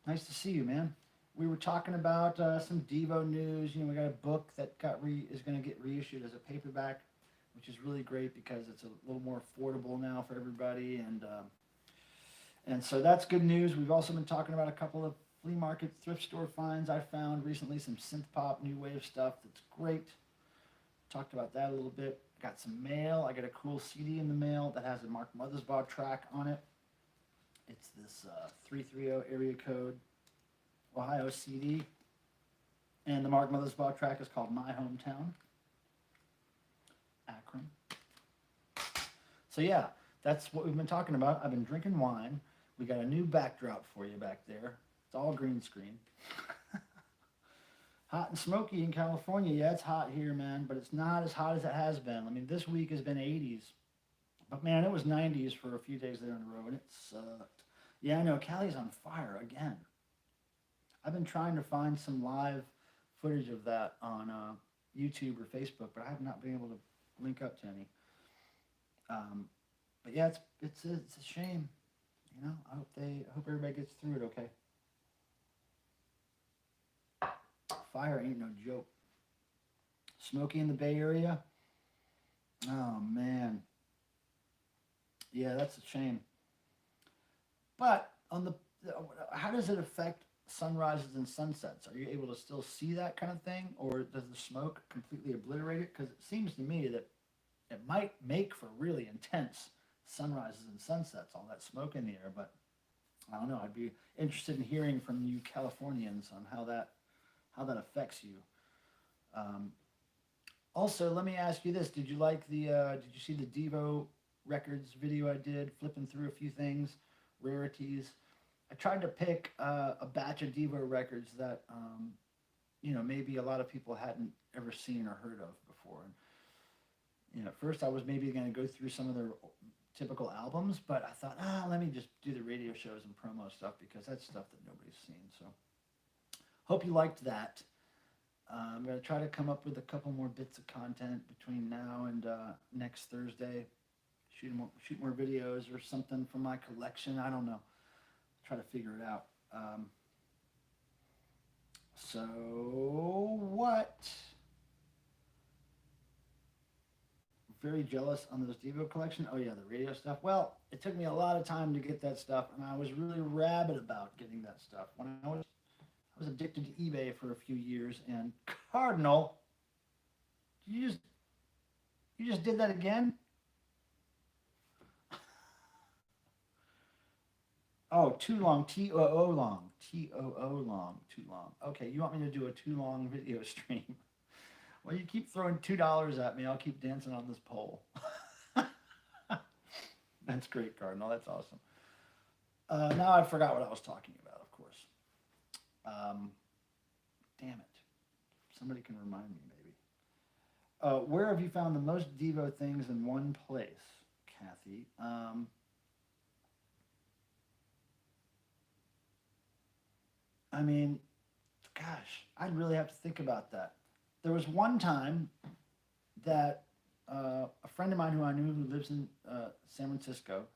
Nice to see you, man. We were talking about some Devo news. We got a book that is going to get reissued as a paperback, which is really great because it's a little more affordable now for everybody, and so that's good news. We've also been talking about a couple of flea market thrift store finds I found recently, some synth pop new wave stuff that's great. Talked about that a little bit. Got some mail. I got a cool CD in the mail that has a Mark Mothersbaugh track on it. It's this 330 area code Ohio CD, and the Mark Mothersbaugh track is called My Hometown, Akron. So yeah, that's what we've been talking about. I've been drinking wine. We got a new backdrop for you back there. It's all green screen. Hot and smoky in California. Yeah, it's hot here, man, but it's not as hot as it has been. I mean, this week has been 80s. But, man, it was 90s for a few days there in a row, and it sucked. Yeah, I know. Cali's on fire again. I've been trying to find some live footage of that on YouTube or Facebook, but I have not been able to link up to any. But yeah, it's a shame. You know, I hope everybody gets through it okay. Fire ain't no joke. Smokey in the Bay Area. Oh man, yeah, that's a shame. But on the, how does it affect sunrises and sunsets? Are you able to still see that kind of thing, or does the smoke completely obliterate it? Because it seems to me that it might make for really intense sunrises and sunsets, all that smoke in the air. But I don't know. I'd be interested in hearing from you Californians on how that affects you. Um, Also, let me ask you this: Did you like the? Did you see the Devo records video I did, flipping through a few things, rarities? I tried to pick a batch of Devo records that maybe a lot of people hadn't ever seen or heard of before. And at first I was maybe going to go through some of their typical albums, but I thought, let me just do the radio shows and promo stuff because that's stuff that nobody's seen. So, hope you liked that. I'm going to try to come up with a couple more bits of content between now and next Thursday. Shoot more videos or something from my collection. I don't know. Try to figure it out. So what? Very jealous on those Devo collection. Oh yeah, the radio stuff. Well, it took me a lot of time to get that stuff, and I was really rabid about getting that stuff. When I was addicted to eBay for a few years, and Cardinal, you just you just did that again? Oh, too long, T-O-O long, T-O-O long, too long. Okay, you want me to do a too long video stream? Well, you keep throwing $2 at me, I'll keep dancing on this pole. That's great, Cardinal. That's awesome. Now I forgot what I was talking about, of course. Um, Damn it. Somebody can remind me, maybe. Where have you found the most Devo things in one place, Kathy? I mean, gosh, I'd really have to think about that. There was one time that a friend of mine who I knew who lives in San Francisco,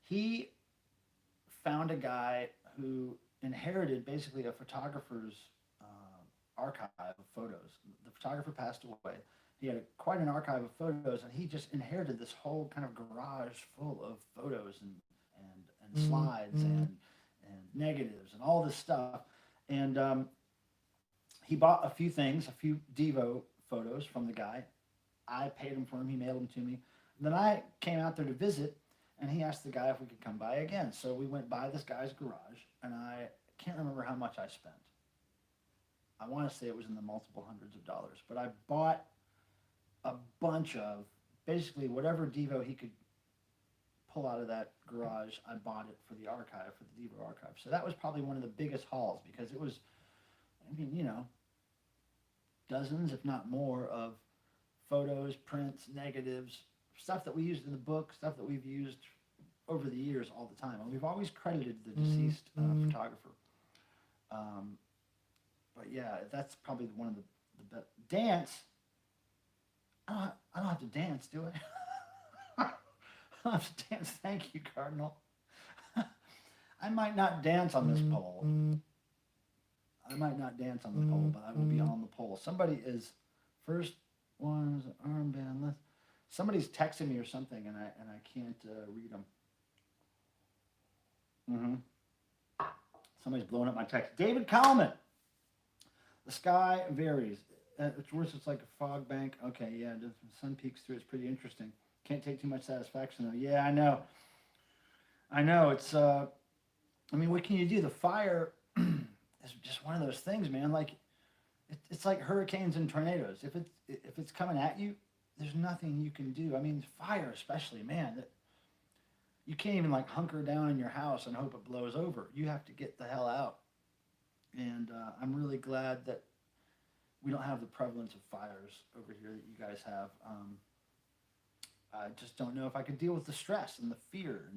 he found a guy who inherited basically a photographer's archive of photos. The photographer passed away. He had quite an archive of photos, and he just inherited this whole kind of garage full of photos and slides and negatives and all this stuff. And he bought a few things, a few Devo photos from the guy. I paid him for them. He mailed them to me. And then I came out there to visit, and he asked the guy if we could come by again. So we went by this guy's garage, and I can't remember how much I spent. I want to say it was in the multiple hundreds of dollars, but I bought a bunch of basically whatever Devo he could pull out of that garage. I bought it for the archive, for the Devo archive. So that was probably one of the biggest hauls because it was, I mean, dozens, if not more, of photos, prints, negatives, stuff that we used in the book, stuff that we've used over the years all the time. And we've always credited the deceased photographer. But yeah, that's probably one of the best. Dance? I don't have to dance, do I? I don't have to dance. Thank you, Cardinal. I might not dance on this pole. I might not dance on the pole, but I will be on the pole. Somebody is first one's armband. Somebody's texting me or something, and I can't read them. Somebody's blowing up my text. David Kalman. The sky varies. It's worse. It's like a fog bank. Okay, yeah. The sun peeks through. It's pretty interesting. Can't take too much satisfaction though. Yeah, I know. I know. It's. I mean, what can you do? The fire is just one of those things, man. Like, it's like hurricanes and tornadoes. If it's coming at you, there's nothing you can do. I mean, fire especially, man. You can't even like hunker down in your house and hope it blows over. You have to get the hell out. And I'm really glad that we don't have the prevalence of fires over here that you guys have. I just don't know if I could deal with the stress and the fear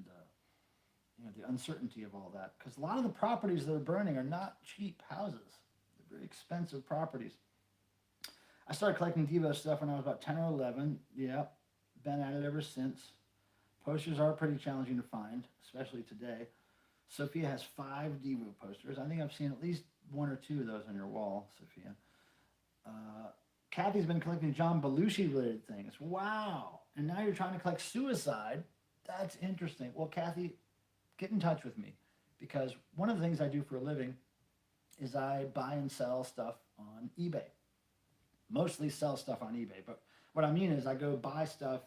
and the uncertainty of all that. Because a lot of the properties that are burning are not cheap houses. They're very expensive properties. I started collecting Devo stuff when I was about 10 or 11. Yeah, been at it ever since. Posters are pretty challenging to find, especially today. Sophia has 5 Devo posters. I think I've seen at least 1 or 2 of those on your wall, Sophia. Kathy's been collecting John Belushi related things. Wow. And now you're trying to collect suicide. That's interesting. Well, Kathy, get in touch with me, because one of the things I do for a living is I buy and sell stuff on eBay. Mostly sell stuff on eBay. But what I mean is I go buy stuff,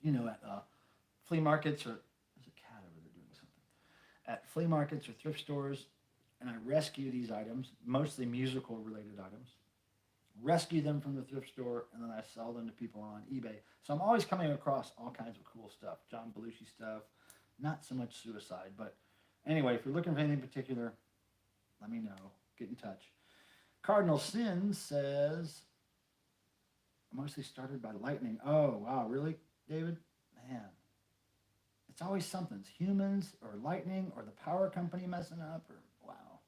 at flea markets, or there's a cat over there doing something, at flea markets or thrift stores, and I rescue these items, mostly musical related items, rescue them from the thrift store, and then I sell them to people on eBay. So I'm always coming across all kinds of cool stuff, John Belushi stuff, not so much suicide. But anyway, if you're looking for anything particular, let me know. Get in touch. Cardinal Sin says, mostly started by lightning. Oh, wow, really, David? Man, it's always something. It's humans or lightning or the power company messing up, or wow.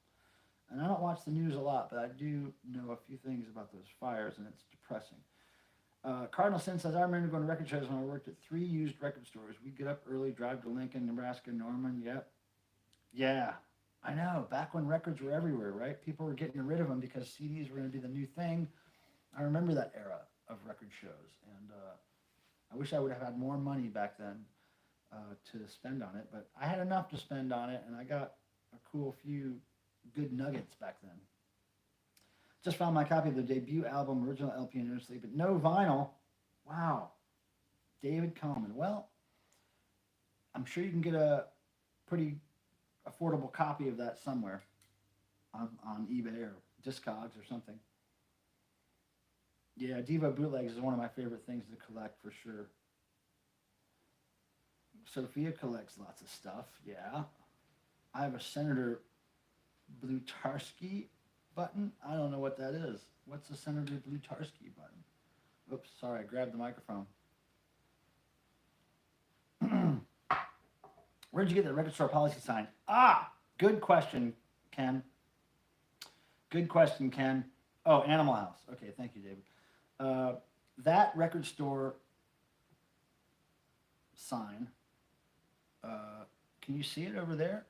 And I don't watch the news a lot, but I do know a few things about those fires, and it's depressing. Cardinal Sin says, I remember going to record shows when I worked at 3 used record stores. We'd get up early, drive to Lincoln, Nebraska, Norman. Yep. Yeah, I know. Back when records were everywhere, right? People were getting rid of them because CDs were going to be the new thing. I remember that era of record shows, and I wish I would have had more money back then to spend on it, but I had enough to spend on it, and I got a cool few good nuggets back then. Just found my copy of the debut album, original LP and Inner Sleep, but no vinyl. Wow. David Coleman. Well, I'm sure you can get a pretty affordable copy of that somewhere on eBay or Discogs or something. Yeah, Devo bootlegs is one of my favorite things to collect for sure. Sophia collects lots of stuff. Yeah. I have a Senator Blutarski button. I don't know what that is. What's a Senator Blutarski button? Oops, sorry, I grabbed the microphone. Where'd you get the record store policy sign? Ah, good question, Ken. Good question, Ken. Oh, Animal House. Okay, thank you, David. That record store sign, can you see it over there?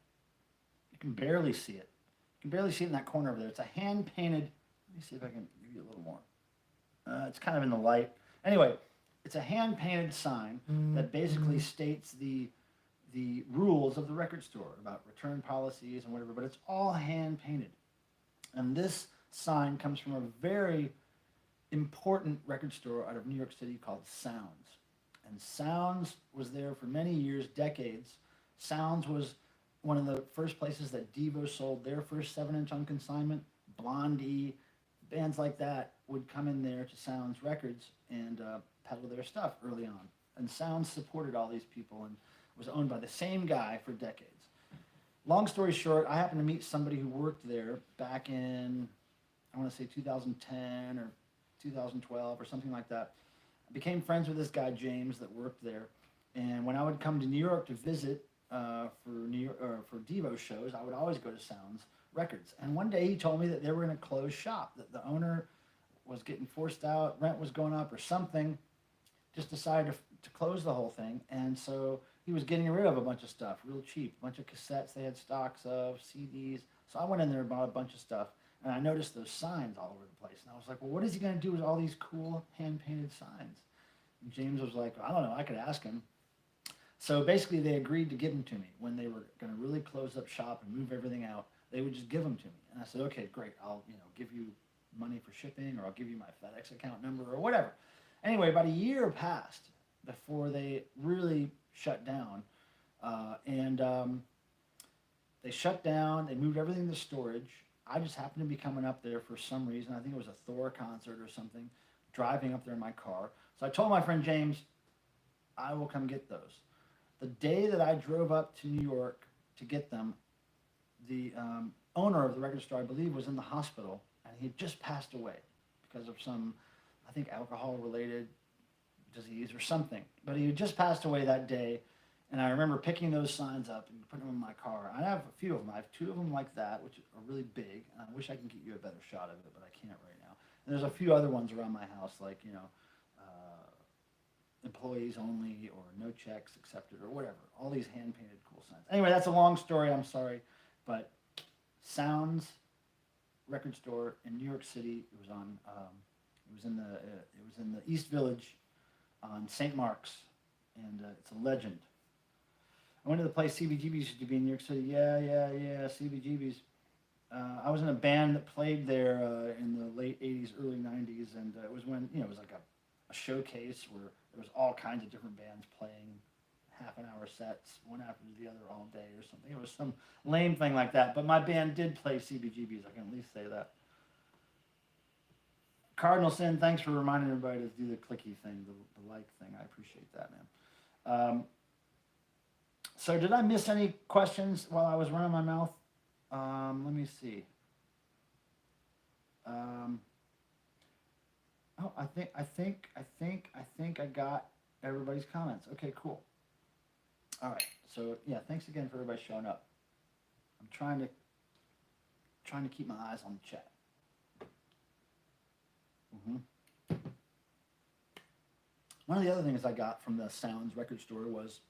You can barely see it. You can barely see it in that corner over there. It's a hand-painted, let me see if I can give you a little more. It's kind of in the light. Anyway, it's a hand-painted sign that basically states the rules of the record store about return policies and whatever, but it's all hand-painted. And this sign comes from a very important record store out of New York City called Sounds. And Sounds was there for many years, decades. Sounds was one of the first places that Devo sold their first 7-inch on consignment. Blondie, bands like that would come in there to Sounds Records and peddle their stuff early on. And Sounds supported all these people and was owned by the same guy for decades. Long story short, I happened to meet somebody who worked there back in, I want to say 2010 or 2012 or something like that. I became friends with this guy, James, that worked there. And when I would come to New York to visit for Devo shows, I would always go to Sounds Records. And one day he told me that they were going to close shop, that the owner was getting forced out, rent was going up or something, just decided to close the whole thing. And so he was getting rid of a bunch of stuff real cheap, a bunch of cassettes they had stocks of, CDs. So I went in there and bought a bunch of stuff, and I noticed those signs all over the place. And I was like, well, what is he going to do with all these cool hand-painted signs? And James was like, I don't know, I could ask him. So basically they agreed to give them to me when they were going to really close up shop and move everything out. They would just give them to me. And I said, okay, great. I'll give you money for shipping, or I'll give you my FedEx account number or whatever. Anyway, about a year passed before they really shut down. They shut down. They moved everything to storage. I just happened to be coming up there for some reason. I think it was a Thor concert or something, driving up there in my car. So I told my friend James, I will come get those. The day that I drove up to New York to get them, the owner of the record store, I believe, was in the hospital, and he had just passed away because of some, I think, alcohol-related disease or something. But he had just passed away that day, and I remember picking those signs up and putting them in my car. I have a few of them. I have 2 of them like that, which are really big. And I wish I could get you a better shot of it, but I can't right now. And there's a few other ones around my house, like, employees only or no checks accepted or whatever. All these hand painted cool signs. Anyway, that's a long story. I'm sorry, but Sounds record store in New York City. It was on. It was in the East Village on St. Mark's, and it's a legend. I went to the place CBGB's used to be in New York City. Yeah. CBGB's. I was in a band that played there in the late '80s, early '90s, and it was when it was like a showcase where there was all kinds of different bands playing half-an-hour sets, one after the other all day or something. It was some lame thing like that. But my band did play CBGB's. I can at least say that. Cardinal Sin, thanks for reminding everybody to do the clicky thing, the like thing. I appreciate that, man. So did I miss any questions while I was running my mouth? Let me see. I think I got everybody's comments. Okay, cool. All right. So yeah, thanks again for everybody showing up. I'm trying to keep my eyes on the chat. One of the other things I got from the Sounds record store was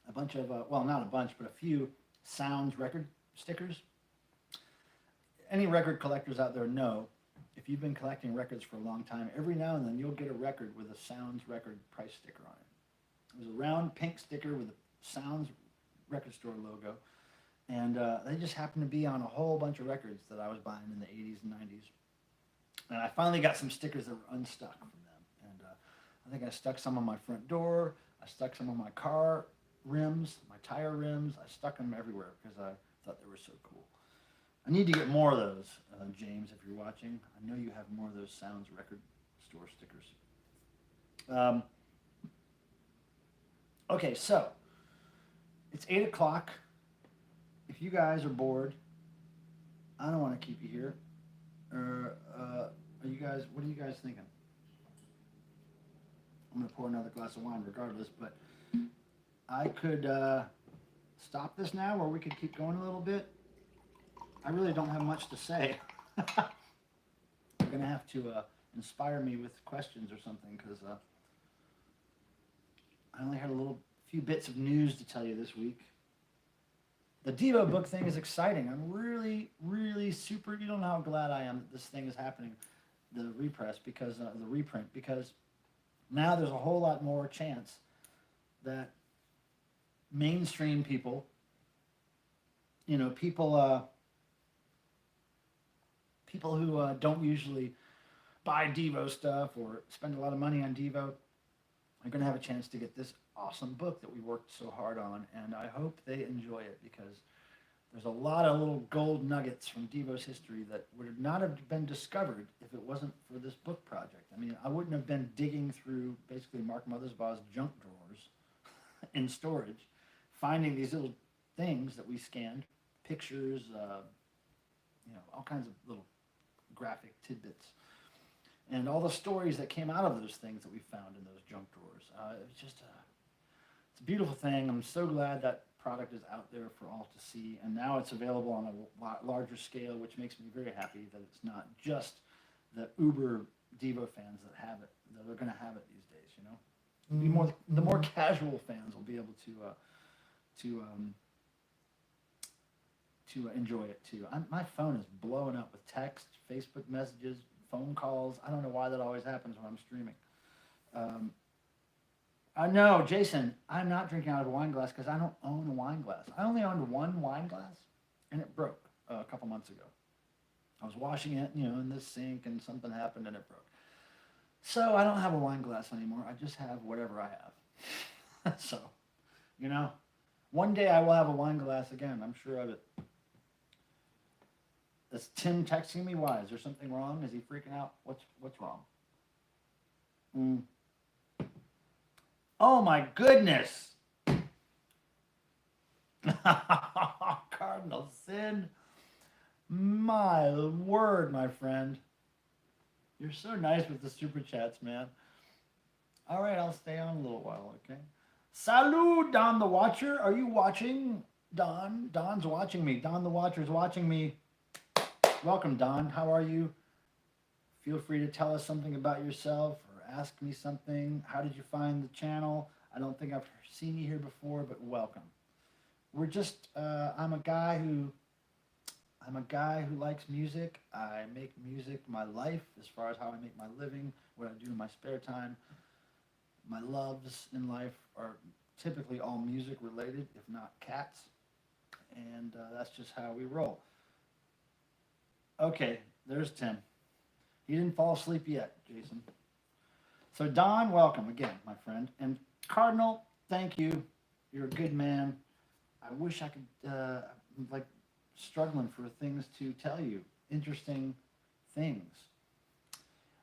a bunch of, well, not a bunch, but a few Sounds record stickers. Any record collectors out there know, if you've been collecting records for a long time, every now and then you'll get a record with a Sounds record price sticker on it. It was a round pink sticker with a Sounds record store logo, and they just happened to be on a whole bunch of records that I was buying in the 80s and 90s. And I finally got some stickers that were unstuck from them. And I think I stuck some on my front door. I stuck some on my car rims, my tire rims. I stuck them everywhere because I thought they were so cool. I need to get more of those, James, if you're watching. I know you have more of those Sounds record store stickers. Okay, so it's 8 o'clock. If you guys are bored, I don't want to keep you here. Are you guys? What are you guys thinking? I'm gonna pour another glass of wine, regardless. But I could stop this now, or we could keep going a little bit. I really don't have much to say. You're gonna have to inspire me with questions or something, because I only had a few bits of news to tell you this week. The Devo book thing is exciting. I'm really, really super. You don't know how glad I am that this thing is happening, the repress, because the reprint, because now there's a whole lot more chance that mainstream people, people who don't usually buy Devo stuff or spend a lot of money on Devo are going to have a chance to get this awesome book that we worked so hard on, and I hope they enjoy it, because there's a lot of little gold nuggets from Devo's history that would not have been discovered if it wasn't for this book project. I mean, I wouldn't have been digging through basically Mark Mothersbaugh's junk drawers in storage, finding these little things that we scanned, pictures, all kinds of little graphic tidbits, and all the stories that came out of those things that we found in those junk drawers. It's just it's a beautiful thing. I'm so glad that product is out there for all to see, and now it's available on a larger scale, which makes me very happy that it's not just the uber Devo fans that have it, that are going to have it these days. The more casual fans will be able to enjoy it too. My phone is blowing up with text, Facebook messages, phone calls. I don't know why that always happens when I'm streaming. No, Jason, I'm not drinking out of a wine glass because I don't own a wine glass. I only owned one wine glass, and it broke a couple months ago. I was washing it, in this sink, and something happened, and it broke. So I don't have a wine glass anymore. I just have whatever I have. So, one day I will have a wine glass again. I'm sure of it. Is Tim texting me? Why? Is there something wrong? Is he freaking out? What's wrong? Oh my goodness! Cardinal Sin. My word, my friend. You're so nice with the super chats, man. All right, I'll stay on a little while, okay? Salut, Don the Watcher. Are you watching? Don? Don's watching me. Don the Watcher's watching me. Welcome, Don. How are you? Feel free to tell us something about yourself or ask me something. How did you find the channel? I don't think I've seen you here before, but welcome. We're just, I'm a guy who likes music. I make music my life as far as how I make my living, what I do in my spare time. My loves in life are typically all music related, if not cats. And that's just how we roll. Okay, there's Tim. He didn't fall asleep yet, Jason. So Don, welcome again, my friend. And Cardinal, thank you. You're a good man. I wish I could, like, struggling for things to tell you. Interesting things.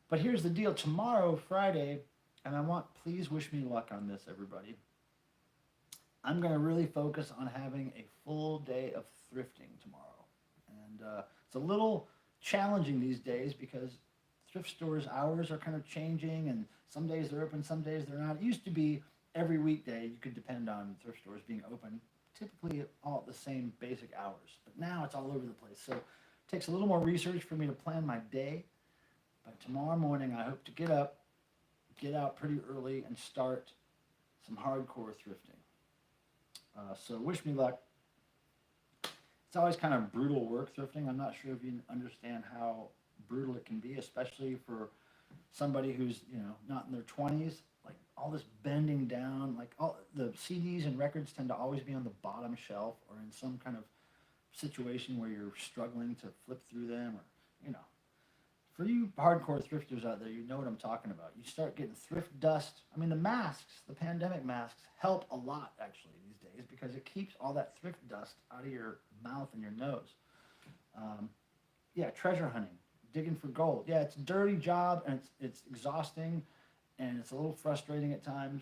But here's the deal. Tomorrow, Friday, and please wish me luck on this, everybody. I'm going to really focus on having a full day of thrifting tomorrow. And it's a little challenging these days because thrift stores' hours are kind of changing, and some days they're open, some days they're not. It used to be every weekday you could depend on thrift stores being open, typically all at the same basic hours. But now it's all over the place. So it takes a little more research for me to plan my day. But tomorrow morning I hope to get up, get out pretty early, and start some hardcore thrifting. So wish me luck. It's always kind of brutal work, thrifting. I'm not sure if you understand how brutal it can be, especially for somebody who's, not in their 20s. Like all this bending down, like all the CDs and records tend to always be on the bottom shelf or in some kind of situation where you're struggling to flip through them, or, For you hardcore thrifters out there, you know what I'm talking about. You start getting thrift dust. I mean, the masks, the pandemic masks, help a lot, actually, these days, because it keeps all that thrift dust out of your mouth and your nose. Treasure hunting, digging for gold. Yeah, it's a dirty job, and it's exhausting, and it's a little frustrating at times.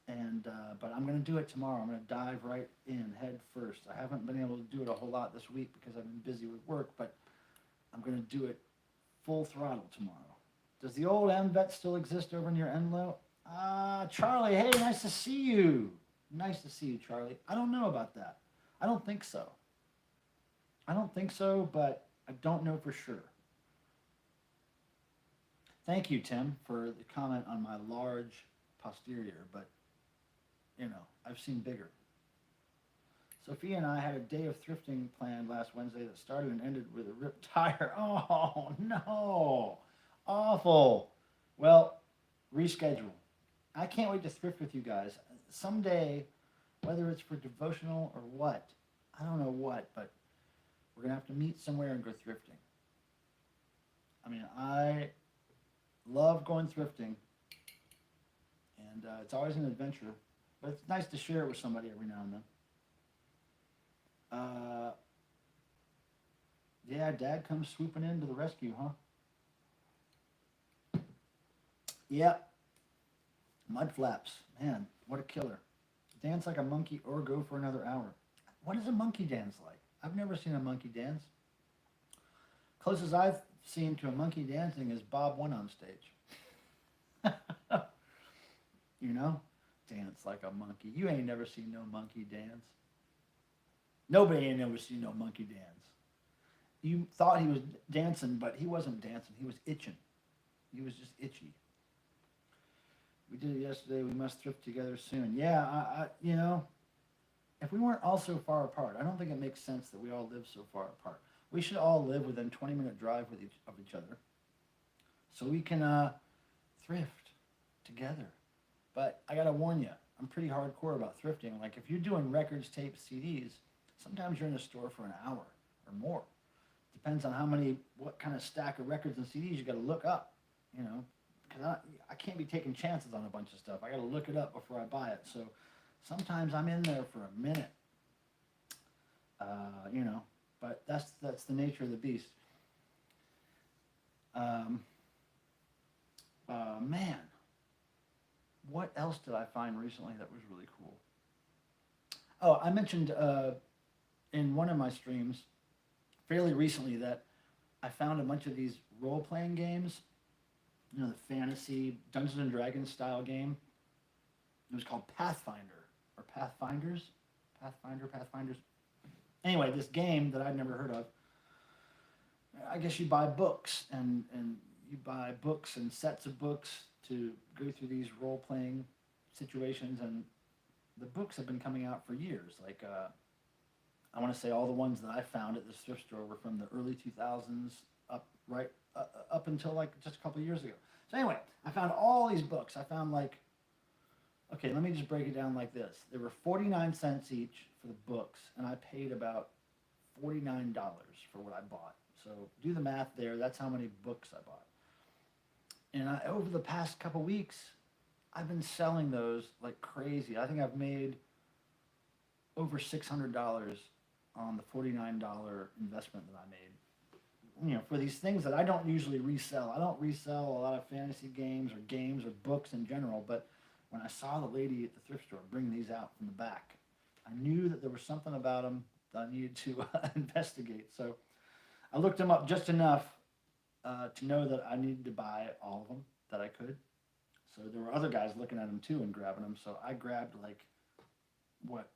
And but I'm going to do it tomorrow. I'm going to dive right in head first. I haven't been able to do it a whole lot this week because I've been busy with work, but I'm going to do it full throttle tomorrow. Does the old MVET still exist over near Enloe? Charlie, hey, nice to see you. Nice to see you, Charlie. I don't know about that. I don't think so. But I don't know for sure. Thank you, Tim, for the comment on my large posterior, but, I've seen bigger. Sophia and I had a day of thrifting planned last Wednesday that started and ended with a ripped tire. Oh, no. Awful. Well, reschedule. I can't wait to thrift with you guys. Someday, whether it's for devotional or what, I don't know what, but we're going to have to meet somewhere and go thrifting. I mean, I love going thrifting, and it's always an adventure, but it's nice to share it with somebody every now and then. Yeah, Dad comes swooping in to the rescue, huh? Yep. Mud flaps. Man, what a killer. Dance like a monkey or go for another hour. What is a monkey dance like? I've never seen a monkey dance. Closest I've seen to a monkey dancing is Bob One on stage. Dance like a monkey. You ain't never seen no monkey dance. Nobody ain't never seen no monkey dance. You thought he was dancing, but he wasn't dancing. He was itching. He was just itchy. We did it yesterday. We must thrift together soon. Yeah, if we weren't all so far apart, I don't think it makes sense that we all live so far apart. We should all live within 20-minute drive of each other so we can thrift together. But I got to warn you, I'm pretty hardcore about thrifting. Like if you're doing records, tapes, CDs, sometimes you're in a store for an hour or more. Depends on what kind of stack of records and CDs you got to look up, because I can't be taking chances on a bunch of stuff. I got to look it up before I buy it. So sometimes I'm in there for a minute, but that's the nature of the beast. Man, what else did I find recently that was really cool? Oh, I mentioned in one of my streams fairly recently that I found a bunch of these role-playing games, the fantasy Dungeons and Dragons style game. It was called Pathfinder, or Pathfinders. Pathfinders. Anyway, this game that I'd never heard of, I guess you buy books and you buy books and sets of books to go through these role-playing situations, and the books have been coming out for years. Like, I want to say all the ones that I found at this thrift store were from the early 2000s up until like just a couple of years ago. So anyway, I found all these books. I found like, okay, let me just break it down like this. They were 49 cents each for the books, and I paid about $49 for what I bought. So do the math there. That's how many books I bought. And over the past couple weeks, I've been selling those like crazy. I think I've made over $600 on the $49 investment that I made. You know, for these things that I don't usually resell. I don't resell a lot of fantasy games or books in general, but when I saw the lady at the thrift store bring these out from the back, I knew that there was something about them that I needed to investigate. So I looked them up just enough to know that I needed to buy all of them that I could. So there were other guys looking at them too and grabbing them. So I grabbed like what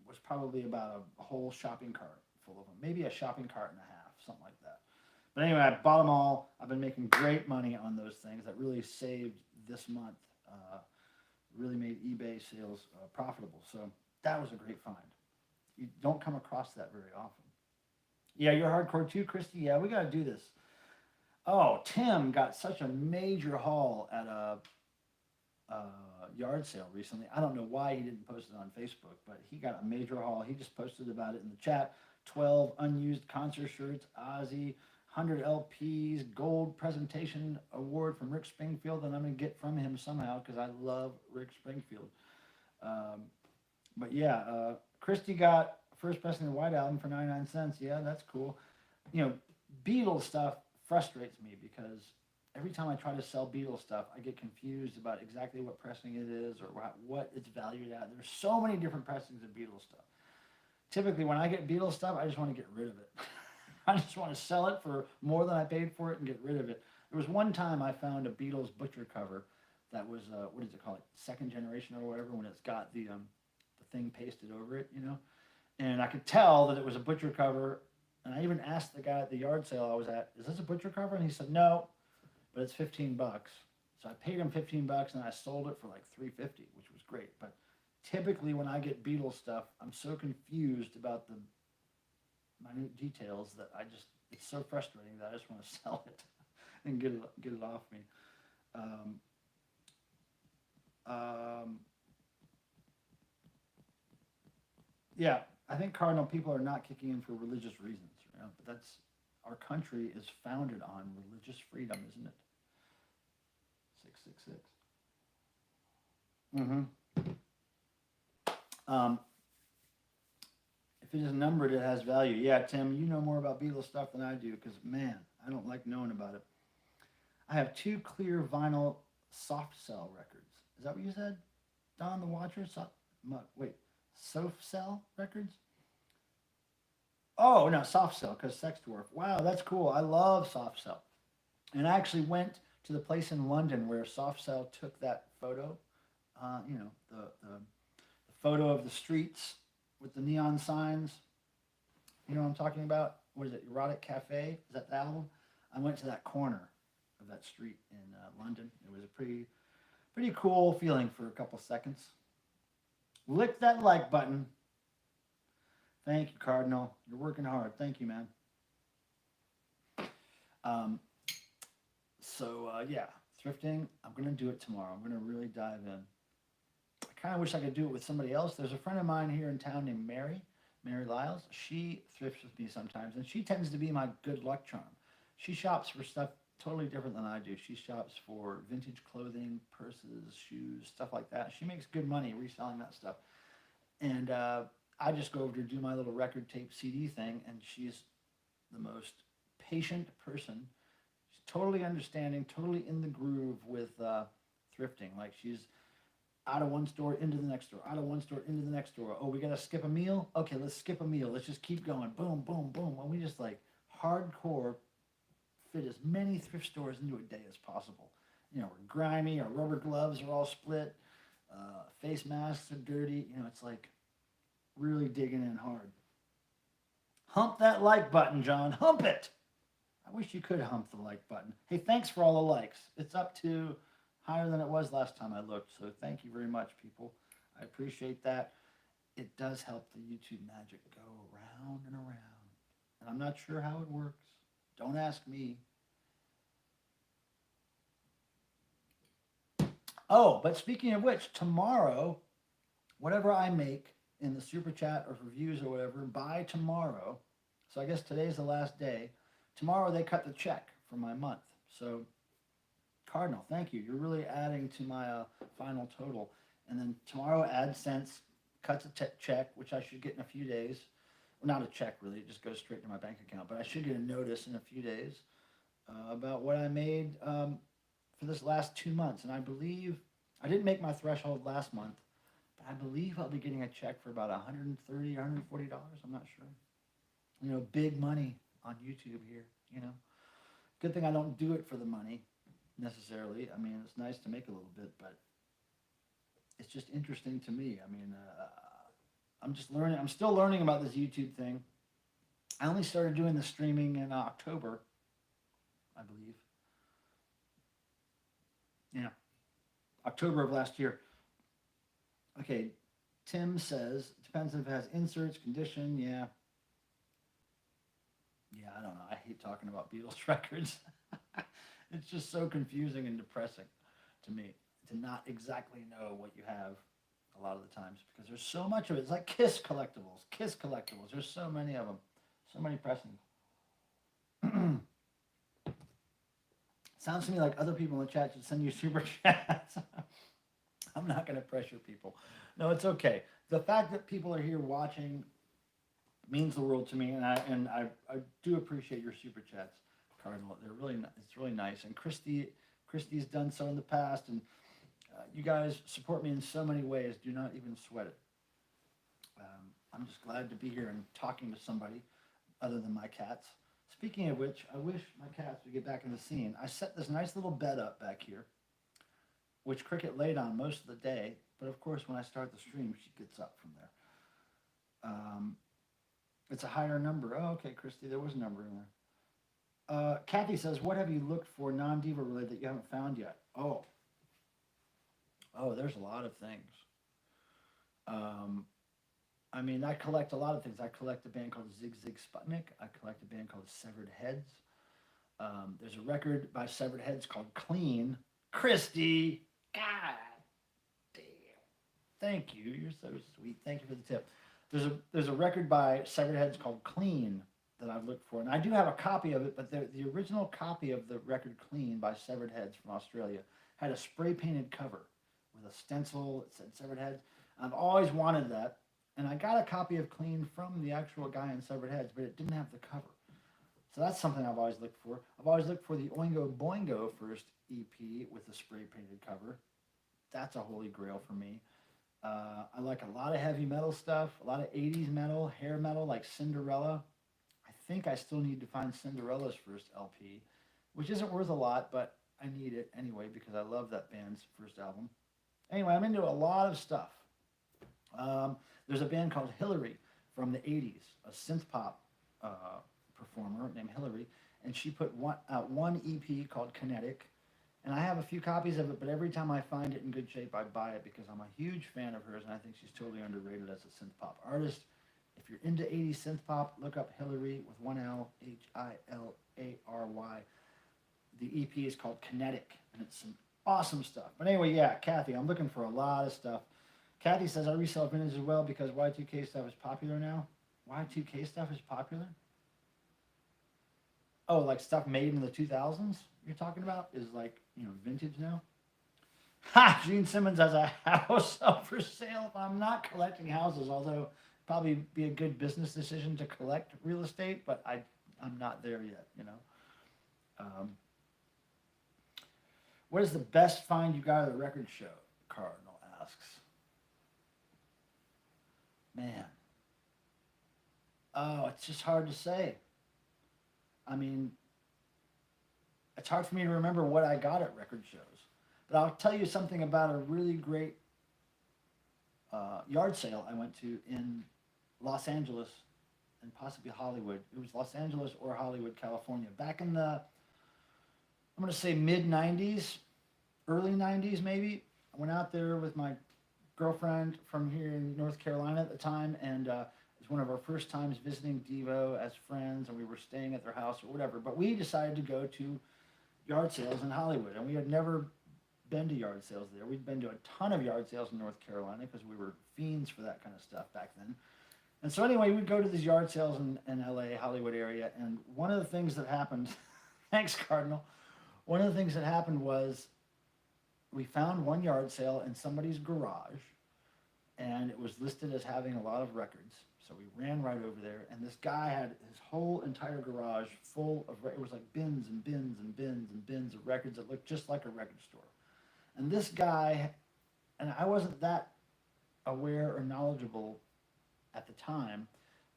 was probably about a whole shopping cart full of them, maybe a shopping cart and a half, something like that. But anyway, I bought them all. I've been making great money on those things. That really saved this month. Really made eBay sales profitable. So that was a great find. You don't come across that very often. Yeah, you're hardcore too, Christy. Yeah, we got to do this. Oh, Tim got such a major haul at a yard sale recently. I don't know why he didn't post it on Facebook, but he got a major haul. He just posted about it in the chat. 12 unused concert shirts, Ozzy, 100 LPs, gold presentation award from Rick Springfield that I'm going to get from him somehow because I love Rick Springfield. But yeah, Christy got first pressing the White Album for 99 cents. Yeah, that's cool. You know, Beatles stuff frustrates me because every time I try to sell Beatles stuff, I get confused about exactly what pressing it is or what it's valued at. There's so many different pressings of Beatles stuff. Typically, when I get Beatles stuff, I just want to get rid of it. I just want to sell it for more than I paid for it and get rid of it. There was one time I found a Beatles butcher cover that was, what is it called, second generation or whatever, when it's got the thing pasted over it, you know? And I could tell that it was a butcher cover, and I even asked the guy at the yard sale I was at, is this a butcher cover? And he said, no, but it's 15 bucks. So I paid him 15 bucks, and I sold it for like $3.50, which was great. But typically when I get Beatles stuff, I'm so confused about the minute details that it's so frustrating that I just want to sell it and get it off me. Yeah, I think Cardinal people are not kicking in for religious reasons, you know, but our country is founded on religious freedom, isn't it? 666. If it is numbered, it has value. Yeah, Tim, you know more about Beatles stuff than I do because, man, I don't like knowing about it. I have 2 clear vinyl soft cell records. Is that what you said? Don the Watcher? Soft cell records? Oh, no, soft cell, because Sex Dwarf. Wow, that's cool. I love soft cell. And I actually went to the place in London where soft cell took that photo. You know, the photo of the streets with the neon signs. You know what I'm talking about? What is it, Erotic Cafe? Is that the album? I went to that corner of that street in London. It was a pretty cool feeling for a couple seconds. Lick that like button. Thank you, Cardinal. You're working hard. Thank you, man. Yeah, thrifting. I'm going to do it tomorrow. I'm going to really dive in. I kind of wish I could do it with somebody else. There's a friend of mine here in town named Mary Lyles. She thrifts with me sometimes, and she tends to be my good luck charm. She shops for stuff totally different than I do. She shops for vintage clothing, purses, shoes, stuff like that. She makes good money reselling that stuff. And I just go over to do my little record tape CD thing, and she's the most patient person. She's totally understanding, totally in the groove with thrifting. Like, she's out of one store into the next store, out of one store into the next store. Oh, we got to skip a meal? Okay, let's skip a meal. Let's just keep going. Boom, boom, boom. And we just like hardcore fit as many thrift stores into a day as possible. You know, we're grimy, our rubber gloves are all split, face masks are dirty. You know, it's like really digging in hard. Hump that like button, John. Hump it. I wish you could hump the like button. Hey, thanks for all the likes. It's up to higher than it was last time I looked. So thank you very much, people. I appreciate that. It does help the YouTube magic go around and around. And I'm not sure how it works. Don't ask me. Oh, but speaking of which, tomorrow, whatever I make in the super chat or reviews or whatever, by tomorrow, so I guess today's the last day, tomorrow they cut the check for my month. So, Cardinal, thank you. You're really adding to my final total. And then tomorrow, AdSense cuts a check, which I should get in a few days. Well, not a check, really. It just goes straight to my bank account. But I should get a notice in a few days about what I made for this last 2 months. And I believe I didn't make my threshold last month, but I believe I'll be getting a check for about $130, $140. I'm not sure. You know, big money on YouTube here, you know. Good thing I don't do it for the money necessarily. I mean, it's nice to make a little bit, but it's just interesting to me. I mean, I'm just learning. I'm still learning about this YouTube thing. I only started doing the streaming in October, I believe. Yeah, October of last year. Okay, Tim says, depends if it has inserts, condition, yeah. Yeah, I don't know. I hate talking about Beatles records. It's just so confusing and depressing to me to not exactly know what you have a lot of the times because there's so much of it. It's like Kiss collectibles. Kiss collectibles. There's so many of them. So many pressings. Sounds to me like other people in the chat should send you super chats. I'm not going to pressure people. No, it's okay. The fact that people are here watching means the world to me, and I do appreciate your super chats, Cardinal. They're really it's really nice. And Christy's done so in the past, and you guys support me in so many ways. Do not even sweat it. I'm just glad to be here and talking to somebody other than my cats. Speaking of which, I wish my cats would get back in the scene. I set this nice little bed up back here, which Cricket laid on most of the day. But of course, when I start the stream, she gets up from there. It's a higher number. Oh, okay, Christy, there was a number in there. Kathy says, what have you looked for non-diva related that you haven't found yet? Oh, there's a lot of things. I mean, I collect a lot of things. I collect a band called Zig Zig Sputnik. I collect a band called Severed Heads. There's a record by Severed Heads called Clean. Christy, God damn. Thank you. You're so sweet. Thank you for the tip. There's a record by Severed Heads called Clean that I've looked for. And I do have a copy of it, but the original copy of the record Clean by Severed Heads from Australia had a spray painted cover with a stencil that said Severed Heads. I've always wanted that. And I got a copy of Clean from the actual guy in Severed Heads, but it didn't have the cover. So that's something I've always looked for. I've always looked for the Oingo Boingo first EP with the spray painted cover. That's a holy grail for me. I like a lot of heavy metal stuff, a lot of 80s metal, hair metal like Cinderella. I think I still need to find Cinderella's first LP, which isn't worth a lot, but I need it anyway because I love that band's first album. Anyway, I'm into a lot of stuff. There's a band called Hillary from the 80s, a synth pop performer named Hillary, and she put out one EP called Kinetic, and I have a few copies of it, but every time I find it in good shape, I buy it because I'm a huge fan of hers, and I think she's totally underrated as a synth pop artist. If you're into 80s synth pop, look up Hillary with one L, Hillary. The EP is called Kinetic, and it's some awesome stuff. But anyway, yeah, Kathy, I'm looking for a lot of stuff. Kathy says, I resell vintage as well because Y2K stuff is popular now. Y2K stuff is popular? Oh, like stuff made in the 2000s you're talking about is like, vintage now? Ha! Gene Simmons has a house up for sale. I'm not collecting houses, although probably be a good business decision to collect real estate, but I'm not there yet, What is the best find you got at a record show? Cardinal asks. Man. Oh, it's just hard to say. I mean, it's hard for me to remember what I got at record shows. But I'll tell you something about a really great yard sale I went to in Los Angeles and possibly Hollywood. It was Los Angeles or Hollywood, California. Back in the, I'm going to say mid 90s, early 90s maybe. I went out there with my girlfriend from here in North Carolina at the time, and it was one of our first times visiting Devo as friends, and we were staying at their house or whatever. But we decided to go to yard sales in Hollywood, and we had never been to yard sales there. We'd been to a ton of yard sales in North Carolina because we were fiends for that kind of stuff back then. And so anyway, we'd go to these yard sales in LA, Hollywood area, and one of the things that happened, thanks Cardinal, one of the things that happened was we found one yard sale in somebody's garage, and it was listed as having a lot of records. So we ran right over there, and this guy had his whole entire garage full of, it was like bins and bins and bins and bins of records that looked just like a record store. And this guy, and I wasn't that aware or knowledgeable at the time,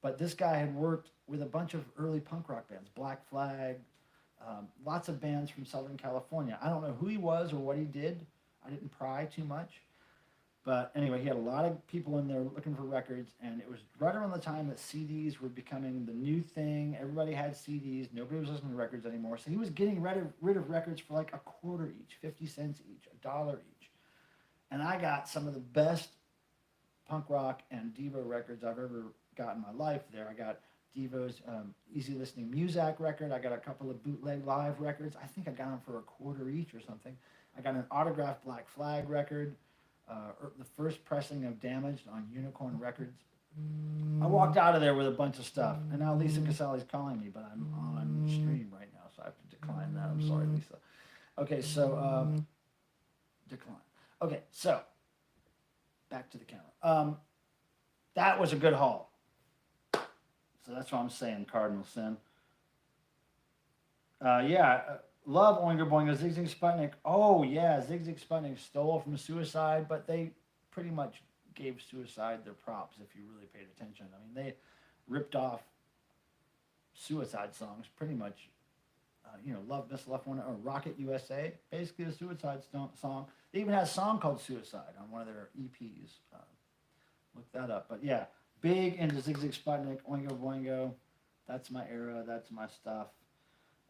but this guy had worked with a bunch of early punk rock bands, Black Flag, lots of bands from Southern California. I don't know who he was or what he did. I didn't pry too much. But anyway, he had a lot of people in there looking for records, and it was right around the time that CDs were becoming the new thing. Everybody had CDs. Nobody was listening to records anymore. So he was getting rid of records for like a quarter each, 50 cents each, $1 each. And I got some of the best punk rock and Devo records I've ever got in my life there. I got Devo's Easy Listening Muzak record. I got a couple of bootleg live records. I think I got them for a quarter each or something. I got an autographed Black Flag record. The first pressing of Damaged on Unicorn Records. I walked out of there with a bunch of stuff, and now Lisa Casale's calling me, but I'm on stream right now, so I have to decline that. I'm sorry, Lisa. Okay, so decline. Okay, so back to the camera. That was a good haul. So that's what I'm saying, Cardinal Sin. Love Oingo Boingo, Zig Zig Sputnik. Oh, yeah, Zig Zig Sputnik stole from Suicide, but they pretty much gave Suicide their props if you really paid attention. I mean, they ripped off Suicide songs pretty much. Love Miss Left One, or Rocket USA, basically a Suicide song. They even had a song called Suicide on one of their EPs. Look that up. But yeah, big into Zig Zig Sputnik, Oingo Boingo. That's my era. That's my stuff.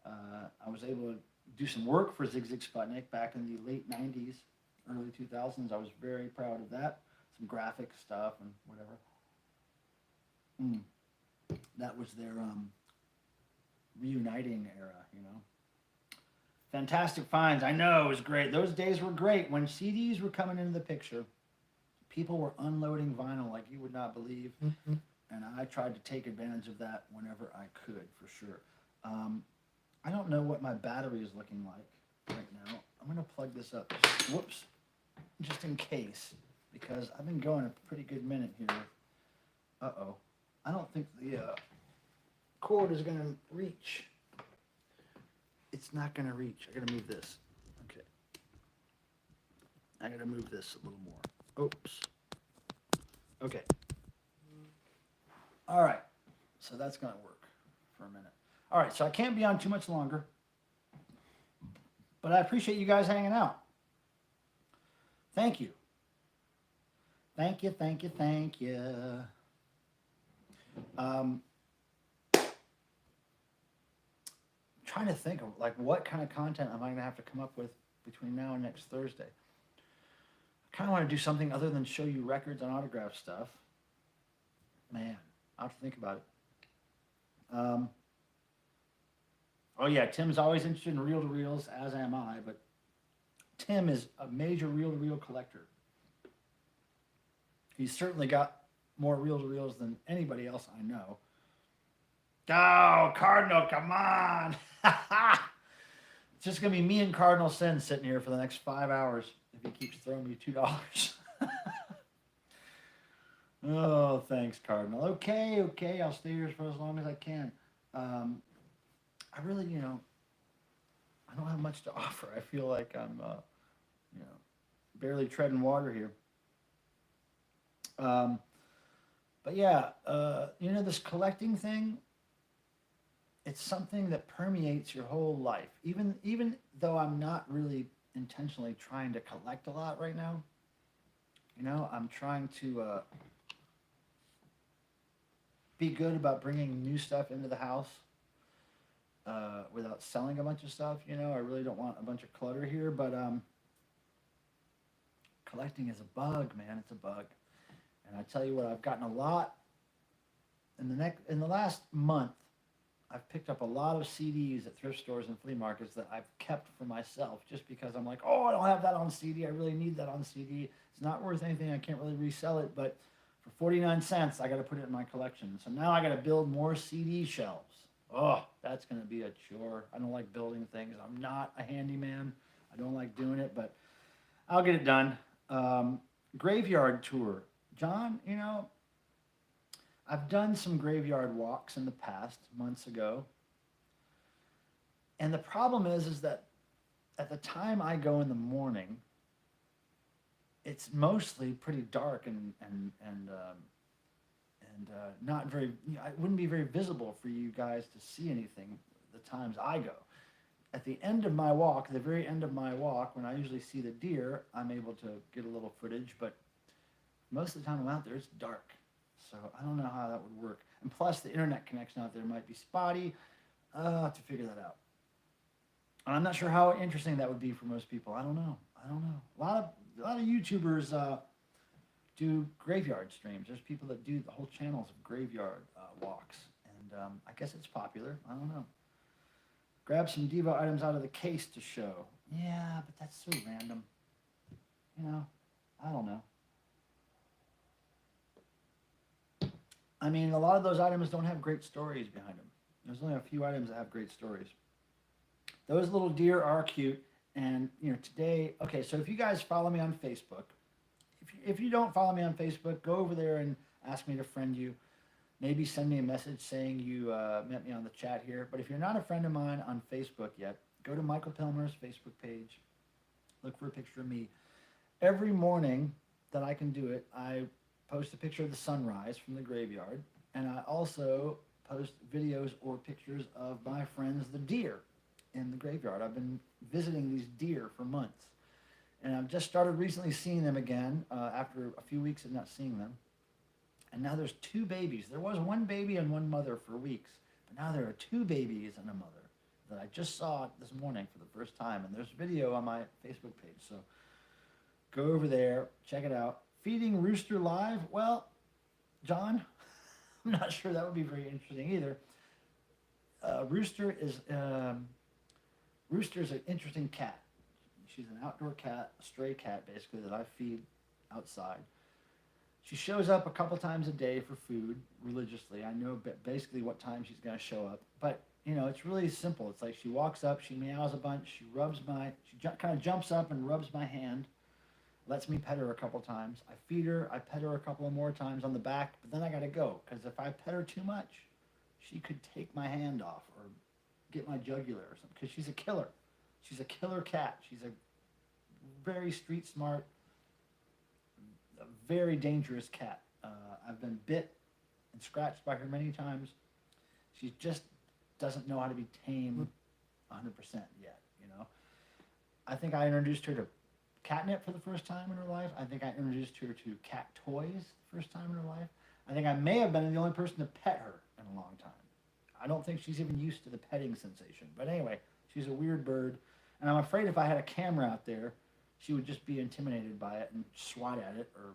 I was able to do some work for Zig Zig Sputnik back in the late 90s, early 2000s. I was very proud of that. Some graphic stuff and whatever. That was their reuniting era, Fantastic finds. I know, it was great. Those days were great. When CDs were coming into the picture, people were unloading vinyl like you would not believe. And I tried to take advantage of that whenever I could, for sure. I don't know what my battery is looking like right now. I'm going to plug this up. Whoops. Just in case. Because I've been going a pretty good minute here. Uh-oh. I don't think the cord is going to reach. It's not going to reach. I got to move this. Okay. I got to move this a little more. Oops. Okay. All right. So that's going to work for a minute. All right, so I can't be on too much longer, but I appreciate you guys hanging out. Thank you. Thank you, thank you, thank you. Trying to think of what kind of content am I going to have to come up with between now and next Thursday. I kind of want to do something other than show you records and autograph stuff. Man, I'll have to think about it. Oh yeah, Tim's always interested in reel-to-reels, as am I, but Tim is a major reel-to-reel collector. He's certainly got more reel-to-reels than anybody else I know. Oh, Cardinal, come on! It's just going to be me and Cardinal Sin sitting here for the next 5 hours if he keeps throwing me $2. Oh, thanks, Cardinal. Okay, I'll stay here for as long as I can. I really, I don't have much to offer. I feel like I'm, barely treading water here. But yeah, this collecting thing, it's something that permeates your whole life. Even though I'm not really intentionally trying to collect a lot right now, I'm trying to be good about bringing new stuff into the house without selling a bunch of stuff. You know, I really don't want a bunch of clutter here, but collecting is a bug, man. It's a bug. And I tell you what, I've gotten a lot in the last month. I've picked up a lot of CDs at thrift stores and flea markets that I've kept for myself just because I'm like, oh, I don't have that on CD. I really need that on CD. It's not worth anything. I can't really resell it, but for 49 cents, I got to put it in my collection. So now I got to build more CD shelves. Oh, that's going to be a chore. I don't like building things. I'm not a handyman. I don't like doing it, but I'll get it done. Graveyard tour. John, you know, I've done some graveyard walks in the past, months ago. And the problem is that at the time I go in the morning, it's mostly pretty dark and not very, it wouldn't be very visible for you guys to see anything the times I go. At the end of my walk, the very end of my walk, when I usually see the deer, I'm able to get a little footage, but most of the time I'm out there, it's dark. So I don't know how that would work. And plus, the internet connection out there might be spotty. I'll have to figure that out. And I'm not sure how interesting that would be for most people. I don't know. A lot of YouTubers do graveyard streams. There's people that do the whole channels of graveyard walks. And I guess it's popular. I don't know. Grab some Devo items out of the case to show. Yeah, but that's so random. You know, I don't know. I mean, a lot of those items don't have great stories behind them. There's only a few items that have great stories. Those little deer are cute. And, you know, today, okay, so if you guys follow me on Facebook, if you don't follow me on Facebook, go over there and ask me to friend you. Maybe send me a message saying you met me on the chat here. But if you're not a friend of mine on Facebook yet, go to Michael Pilmer's Facebook page. Look for a picture of me. Every morning that I can do it, I post a picture of the sunrise from the graveyard, and I also post videos or pictures of my friends, the deer, in the graveyard. I've been visiting these deer for months, and I've just started recently seeing them again after a few weeks of not seeing them. And now there's two babies. There was one baby and one mother for weeks, but now there are two babies and a mother that I just saw this morning for the first time, and there's video on my Facebook page. So go over there, check it out. Feeding Rooster live? Well, John, I'm not sure that would be very interesting either. Rooster's an interesting cat. She's an outdoor cat, a stray cat basically that I feed outside. She shows up a couple times a day for food religiously. I know basically what time she's going to show up, but you know, it's really simple. It's like she walks up, she meows a bunch, she kind of jumps up and rubs my hand. Lets me pet her a couple times. I feed her. I pet her a couple of more times on the back, but then I got to go because if I pet her too much, she could take my hand off or get my jugular or something because she's a killer. She's a killer cat. She's a very street smart, a very dangerous cat. I've been bit and scratched by her many times. She just doesn't know how to be tamed 100% yet, you know. I think I introduced her to catnip for the first time in her life. I think I introduced her to cat toys the first time in her life. I think I may have been the only person to pet her in a long time. I don't think she's even used to the petting sensation. But anyway, she's a weird bird. And I'm afraid if I had a camera out there, she would just be intimidated by it and swat at it or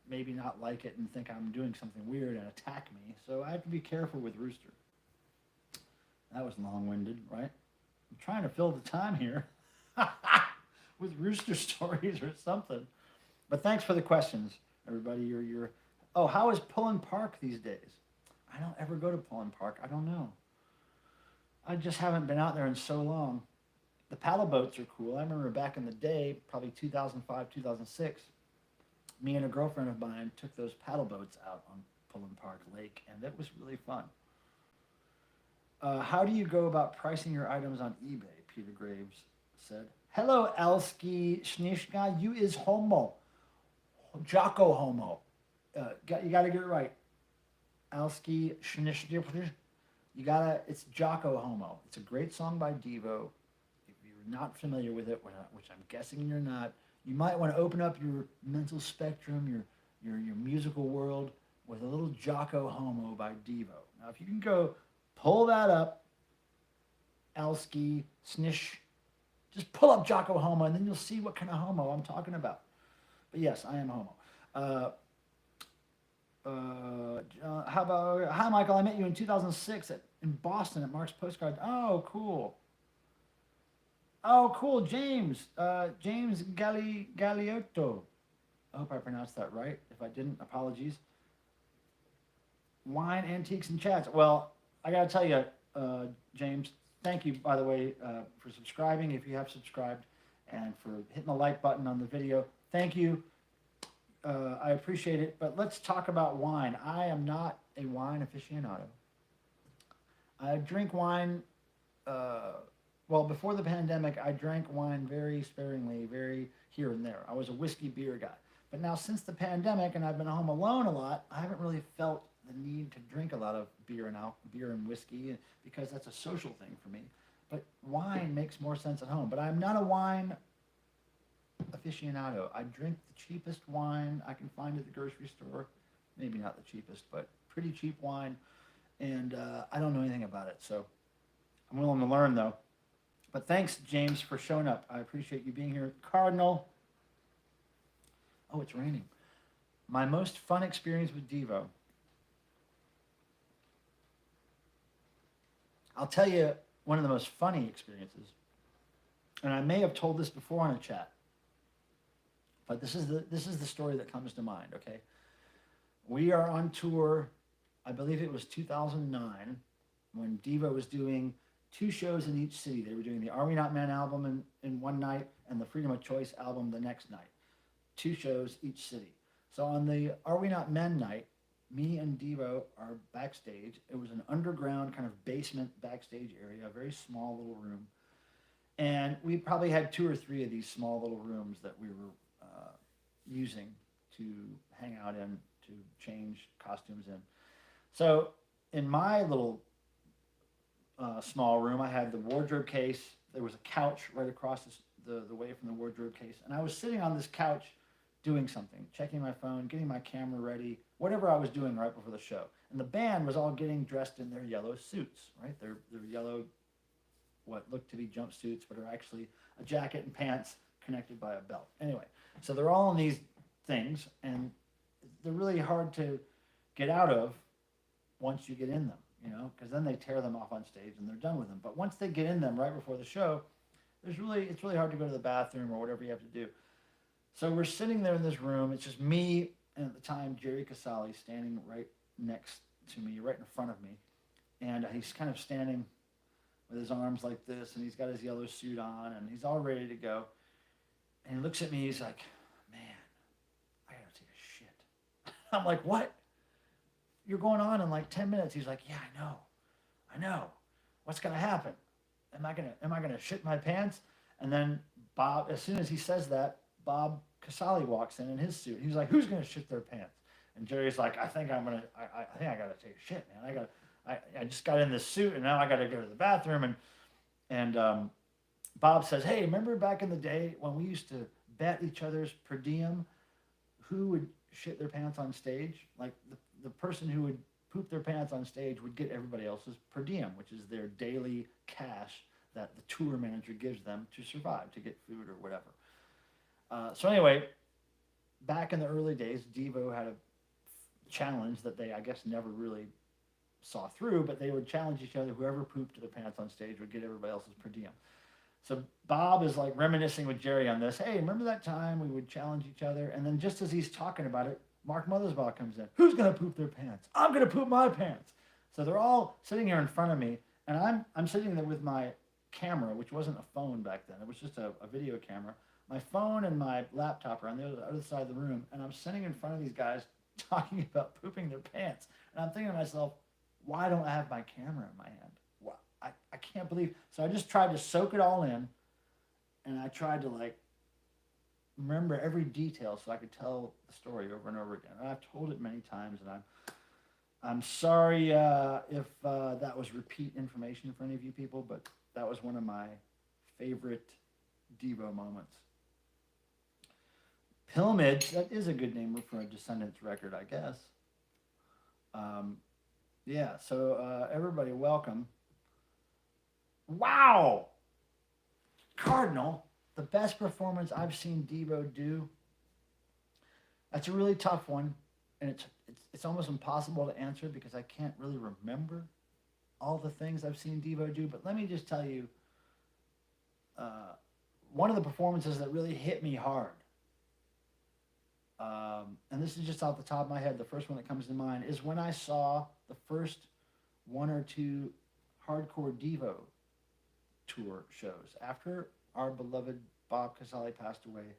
maybe not like it and think I'm doing something weird and attack me. So I have to be careful with Rooster. That was long-winded, right? I'm trying to fill the time here. With rooster stories or something. But thanks for the questions, everybody. Oh, how is Pullen Park these days? I don't ever go to Pullen Park. I don't know. I just haven't been out there in so long. The paddle boats are cool. I remember back in the day, probably 2005, 2006, me and a girlfriend of mine took those paddle boats out on Pullen Park Lake, and it was really fun. How do you go about pricing your items on eBay? Peter Graves said. Hello, Elski Schnishka. You is homo. Jocko homo. You got to get it right. Elski Schnishka. It's Jocko homo. It's a great song by Devo. If you're not familiar with it, which I'm guessing you're not, you might want to open up your mental spectrum, your musical world, with a little Jocko Homo by Devo. Now, if you can go pull that up, Elsky, Snish, just pull up Jocko Homo, and then you'll see what kind of homo I'm talking about. But yes, I am homo. How about, hi, Michael, I met you in 2006 in Boston at Mark's Postcard. Oh, cool. Oh, cool, James. James Galiotto. I hope I pronounced that right. If I didn't, apologies. Wine, antiques, and chats. Well, I got to tell you, James, thank you, by the way, for subscribing, if you have subscribed, and for hitting the like button on the video. Thank you. I appreciate it. But let's talk about wine. I am not a wine aficionado. I drink wine, well, before the pandemic, I drank wine very sparingly, very here and there. I was a whiskey beer guy. But now, since the pandemic, and I've been home alone a lot, I haven't really felt the need to drink a lot of beer and whiskey, because that's a social thing for me. But wine makes more sense at home. But I'm not a wine aficionado. I drink the cheapest wine I can find at the grocery store. Maybe not the cheapest, but pretty cheap wine. And I don't know anything about it. So I'm willing to learn, though. But thanks, James, for showing up. I appreciate you being here. Cardinal. Oh, it's raining. My most fun experience with Devo. I'll tell you one of the most funny experiences. And I may have told this before in a chat. But this is the story that comes to mind, okay? We are on tour, I believe it was 2009, when Devo was doing 2 shows in each city. They were doing the Are We Not Men album in one night and the Freedom of Choice album the next night. 2 shows each city. So on the Are We Not Men night, me and Devo are backstage. It was an underground kind of basement backstage area, a very small little room. And we probably had 2 or 3 of these small little rooms that we were using to hang out in, to change costumes in. So in my little small room, I had the wardrobe case. There was a couch right across the way from the wardrobe case. And I was sitting on this couch doing something, checking my phone, getting my camera ready, whatever I was doing right before the show. And the band was all getting dressed in their yellow suits, right? They're yellow, what look to be jumpsuits, but are actually a jacket and pants connected by a belt. Anyway, so they're all in these things, and they're really hard to get out of once you get in them, you know, because then they tear them off on stage and they're done with them. But once they get in them right before the show, it's really hard to go to the bathroom or whatever you have to do. So we're sitting there in this room. It's just me and at the time Jerry Casale standing right next to me, right in front of me, and he's kind of standing with his arms like this, and he's got his yellow suit on, and he's all ready to go. And he looks at me, he's like, man, I gotta take a shit. I'm like, what? You're going on in like 10 minutes. He's like, yeah, I know. What's gonna happen? Am I gonna shit my pants? And then Bob, as soon as he says that, Bob Casale walks in his suit. He's like, who's gonna shit their pants? And Jerry's like, I think I gotta take a shit, man. I just got in this suit and now I gotta go to the bathroom. And Bob says, hey, remember back in the day when we used to bet each other's per diem who would shit their pants on stage? Like the person who would poop their pants on stage would get everybody else's per diem, which is their daily cash that the tour manager gives them to survive, to get food or whatever. So anyway, back in the early days, Devo had a challenge that they, I guess, never really saw through, but they would challenge each other. Whoever pooped their pants on stage would get everybody else's per diem. So Bob is like reminiscing with Jerry on this. Hey, remember that time we would challenge each other? And then just as he's talking about it, Mark Mothersbaugh comes in. Who's going to poop their pants? I'm going to poop my pants. So they're all sitting here in front of me, and I'm sitting there with my camera, which wasn't a phone back then. It was just a video camera. My phone and my laptop are on the other side of the room, and I'm sitting in front of these guys talking about pooping their pants. And I'm thinking to myself, why don't I have my camera in my hand? I can't believe. So I just tried to soak it all in, and I tried to like remember every detail so I could tell the story over and over again. And I've told it many times, and I'm sorry if that was repeat information for any of you people, but that was one of my favorite Devo moments. Pilmage, that is a good name for a Descendants record, I guess. Um, yeah, so everybody, welcome. Wow, Cardinal, the best performance I've seen Devo do. That's a really tough one, and it's almost impossible to answer because I can't really remember all the things I've seen Devo do. But let me just tell you, uh, one of the performances that really hit me hard, and this is just off the top of my head, the first one that comes to mind is when I saw the first one or two hardcore Devo tour shows after our beloved Bob Casale passed away.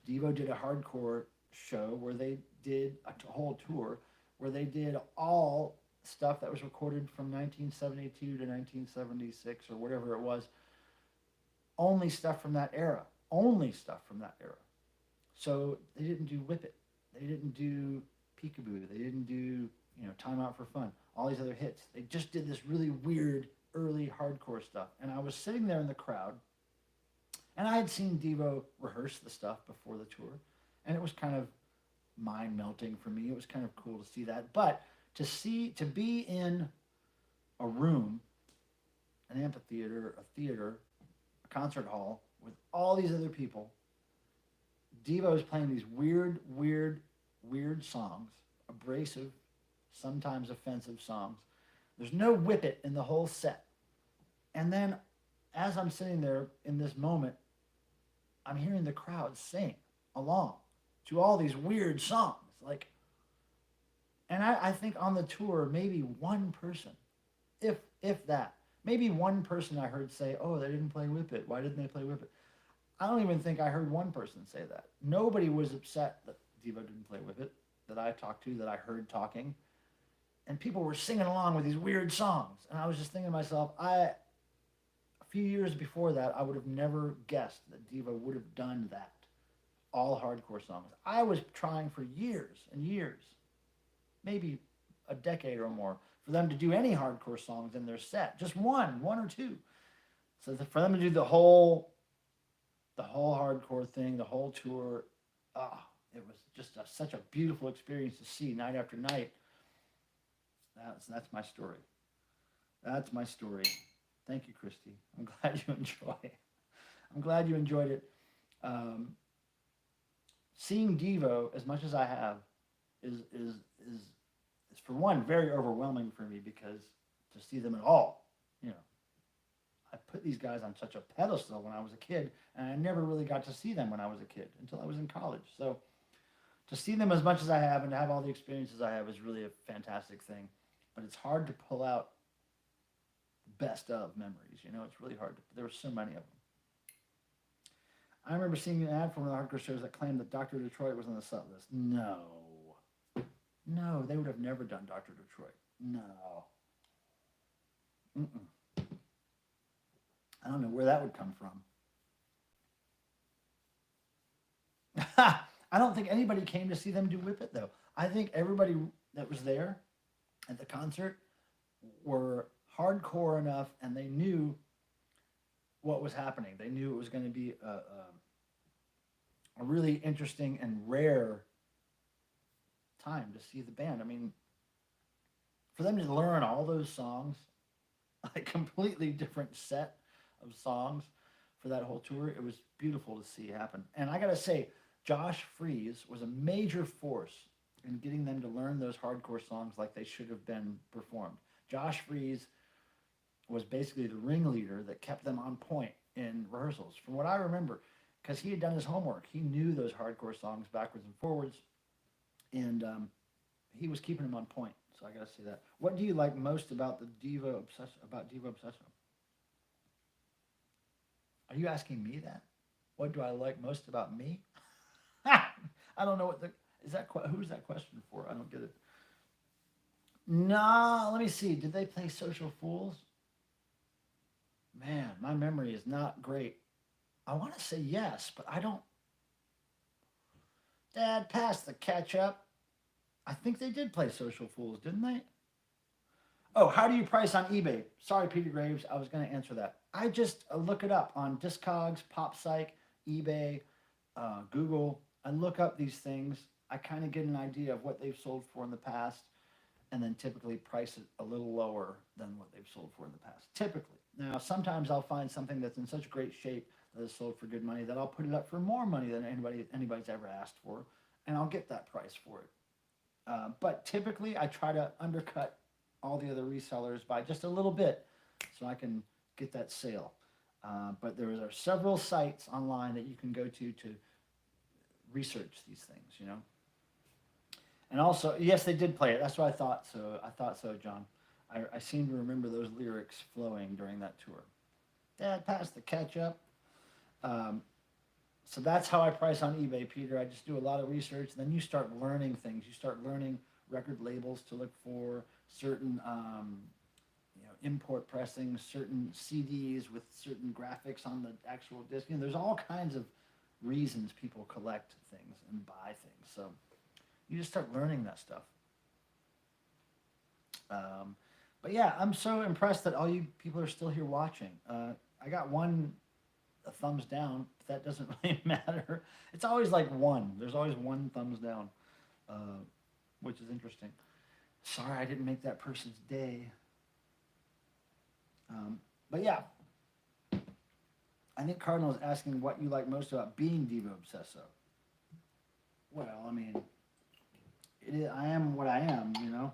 Devo did a hardcore show where they did a whole tour where they did all stuff that was recorded from 1972 to 1976 or whatever it was. Only stuff from that era. Only stuff from that era. So they didn't do Whip It. They didn't do Peekaboo. They didn't do, Time Out for Fun. All these other hits. They just did this really weird early hardcore stuff. And I was sitting there in the crowd, and I had seen Devo rehearse the stuff before the tour, and it was kind of mind melting for me. It was kind of cool to see that. But to be in a room, an amphitheater, a theater, a concert hall with all these other people, Devo is playing these weird songs, abrasive, sometimes offensive songs. There's no Whip It in the whole set. And then as I'm sitting there in this moment, I'm hearing the crowd sing along to all these weird songs. And I think on the tour, maybe one person, if that, maybe one person I heard say, "Oh, they didn't play Whip It. Why didn't they play Whip It?" I don't even think I heard one person say that. Nobody was upset that Devo didn't play Whip It, that I talked to, that I heard talking. And people were singing along with these weird songs. And I was just thinking to myself, a few years before that, I would have never guessed that Devo would have done that. All hardcore songs. I was trying for years and years, maybe a decade or more, for them to do any hardcore songs in their set. Just one or two. So for them to do the whole hardcore thing, the whole tour, it was just such a beautiful experience to see night after night. That's my story. That's my story. Thank you, Christy. I'm glad you enjoy it. I'm glad you enjoyed it. Seeing Devo as much as I have is for one very overwhelming for me because to see them at all, I put these guys on such a pedestal when I was a kid, and I never really got to see them when I was a kid until I was in college. So to see them as much as I have and to have all the experiences I have is really a fantastic thing. But it's hard to pull out the best of memories. It's really hard. There were so many of them. I remember seeing an ad for one of the hardcore shows that claimed that Dr. Detroit was on the set list. No, they would have never done Dr. Detroit. No. Mm-mm. I don't know where that would come from. I don't think anybody came to see them do Whip It, though. I think everybody that was there at the concert were hardcore enough, and they knew what was happening. They knew it was going to be a really interesting and rare time to see the band. I mean, for them to learn all those songs, a completely different set of songs for that whole tour, it was beautiful to see happen. And I gotta say, Josh Freese was a major force in getting them to learn those hardcore songs like they should have been performed. Josh Freese was basically the ringleader that kept them on point in rehearsals, from what I remember, because he had done his homework. He knew those hardcore songs backwards and forwards, and he was keeping them on point. So I gotta say that. What do you like most about the Devo Obsession? Are you asking me that? What do I like most about me? I don't know what who's that question for? I don't get it. No, let me see. Did they play Social Fools? Man, my memory is not great. I want to say yes, but I don't. Dad, pass the ketchup. I think they did play Social Fools, didn't they? Oh, how do you price on eBay? Sorry, Peter Graves, I was going to answer that. I just look it up on Discogs, PopPsych, eBay, Google. I look up these things. I kind of get an idea of what they've sold for in the past. and then typically price it a little lower than what they've sold for in the past. Typically. Now, sometimes I'll find something that's in such great shape that is sold for good money that I'll put it up for more money than anybody's ever asked for, and I'll get that price for it. But typically, I try to undercut all the other resellers by just a little bit, so I can get that sale. But there are several sites online that you can go to research these things, you know. And also, yes, they did play it. That's what I thought. So I thought so, John. I seem to remember those lyrics flowing during that tour. Dad, pass the ketchup. So that's how I price on eBay, Peter. I just do a lot of research. Then you start learning things. You start learning record labels to look for, certain import pressings, certain CDs with certain graphics on the actual disc. You know, there's all kinds of reasons people collect things and buy things. So you just start learning that stuff. But yeah, I'm so impressed that all you people are still here watching. I got a thumbs down, but that doesn't really matter. It's always like one. There's always one thumbs down, which is interesting. Sorry I didn't make that person's day. But yeah, I think Cardinal is asking what you like most about being Devo Obsesso. Well, I mean, I am what I am, you know.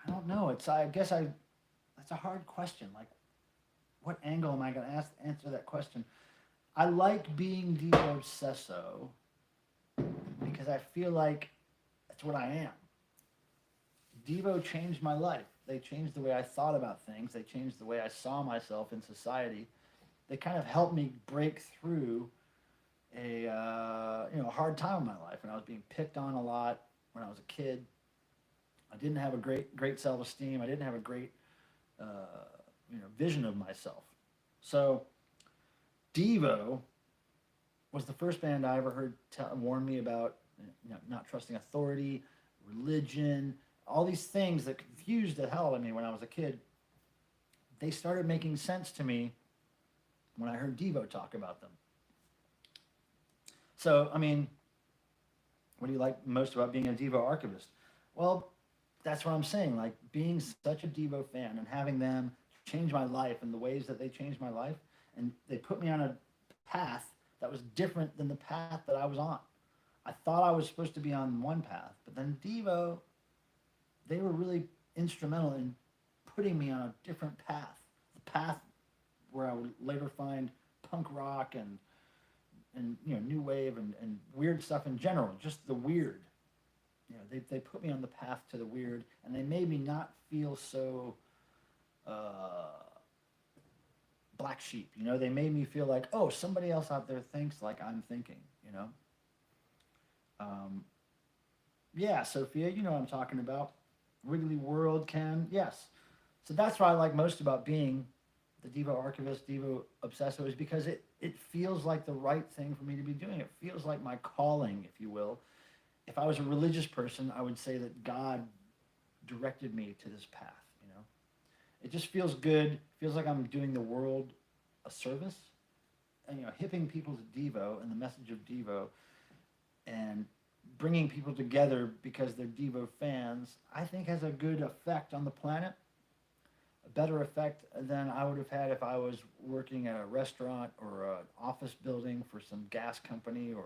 I don't know. That's a hard question. Like, what angle am I going to answer that question? I like being Devo Obsesso because I feel like that's what I am. Devo changed my life. They changed the way I thought about things. They changed the way I saw myself in society. They kind of helped me break through a hard time in my life, and I was being picked on a lot when I was a kid. I didn't have a great self-esteem. I didn't have a great vision of myself. So Devo was the first band I ever heard warn me about not trusting authority, religion, all these things that confused the hell out of me when I was a kid. They started making sense to me when I heard Devo talk about them. So, I mean, what do you like most about being a Devo archivist? Well, that's what I'm saying. Like, being such a Devo fan and having them change my life in the ways that they changed my life, and they put me on a path that was different than the path that I was on. I thought I was supposed to be on one path, but then Devo, they were really instrumental in putting me on a different path. The path where I would later find punk rock and new wave and weird stuff in general, just the weird. They put me on the path to the weird, and they made me not feel so black sheep. They made me feel like, oh, somebody else out there thinks like I'm thinking. Yeah, Sophia, you know what I'm talking about. Wiggly World, Ken, yes. So that's what I like most about being the Devo archivist, Devo obsesso, is because it feels like the right thing for me to be doing. It feels like my calling, if you will. If I was a religious person, I would say that God directed me to this path, It just feels good. It feels like I'm doing the world a service. And, hipping people to Devo and the message of Devo and bringing people together because they're Devo fans, I think has a good effect on the planet. A better effect than I would have had if I was working at a restaurant or an office building for some gas company or,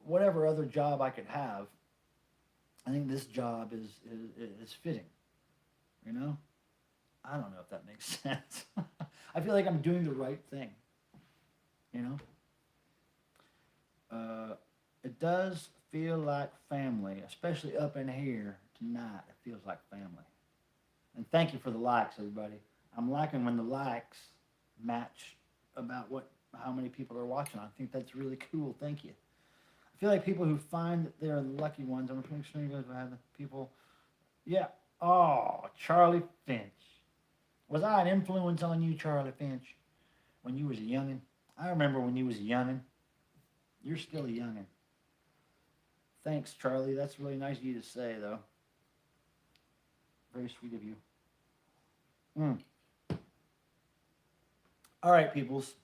whatever other job I could have. I think this job is fitting, I don't know if that makes sense. I feel like I'm doing the right thing, It does feel like family, especially up in here tonight. It feels like family. And thank you for the likes, everybody. I'm liking when the likes match about how many people are watching. I think that's really cool. Thank you. I feel like people who find that they're lucky ones. I'm pretty sure you guys will have the people. Yeah. Oh, Charlie Finch. Was I an influence on you, Charlie Finch, when you was a youngin'? I remember when you was a youngin'. You're still a youngin'. Thanks, Charlie. That's really nice of you to say, though. Very sweet of you. All right, peoples.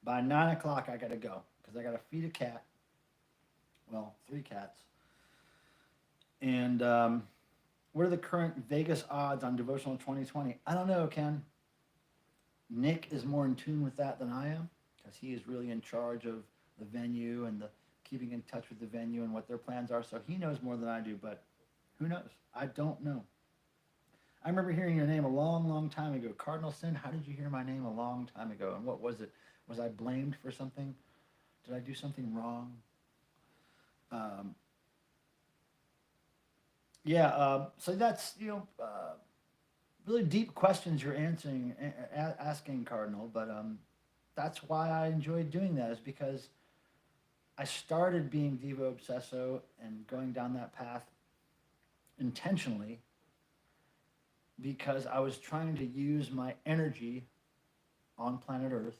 By 9 o'clock, I got to go because I got to feed a cat Well, 3 cats. And what are the current Vegas odds on Devotional 2020? I don't know, Ken. Nick is more in tune with that than I am because he is really in charge of the venue and the keeping in touch with the venue and what their plans are. So he knows more than I do, but who knows? I don't know. I remember hearing your name a long, long time ago. Cardinal Sin, how did you hear my name a long time ago? And what was it? Was I blamed for something? Did I do something wrong? So that's, really deep questions you're asking, Cardinal. But that's why I enjoyed doing that, is because I started being Devo Obsesso and going down that path intentionally because I was trying to use my energy on planet Earth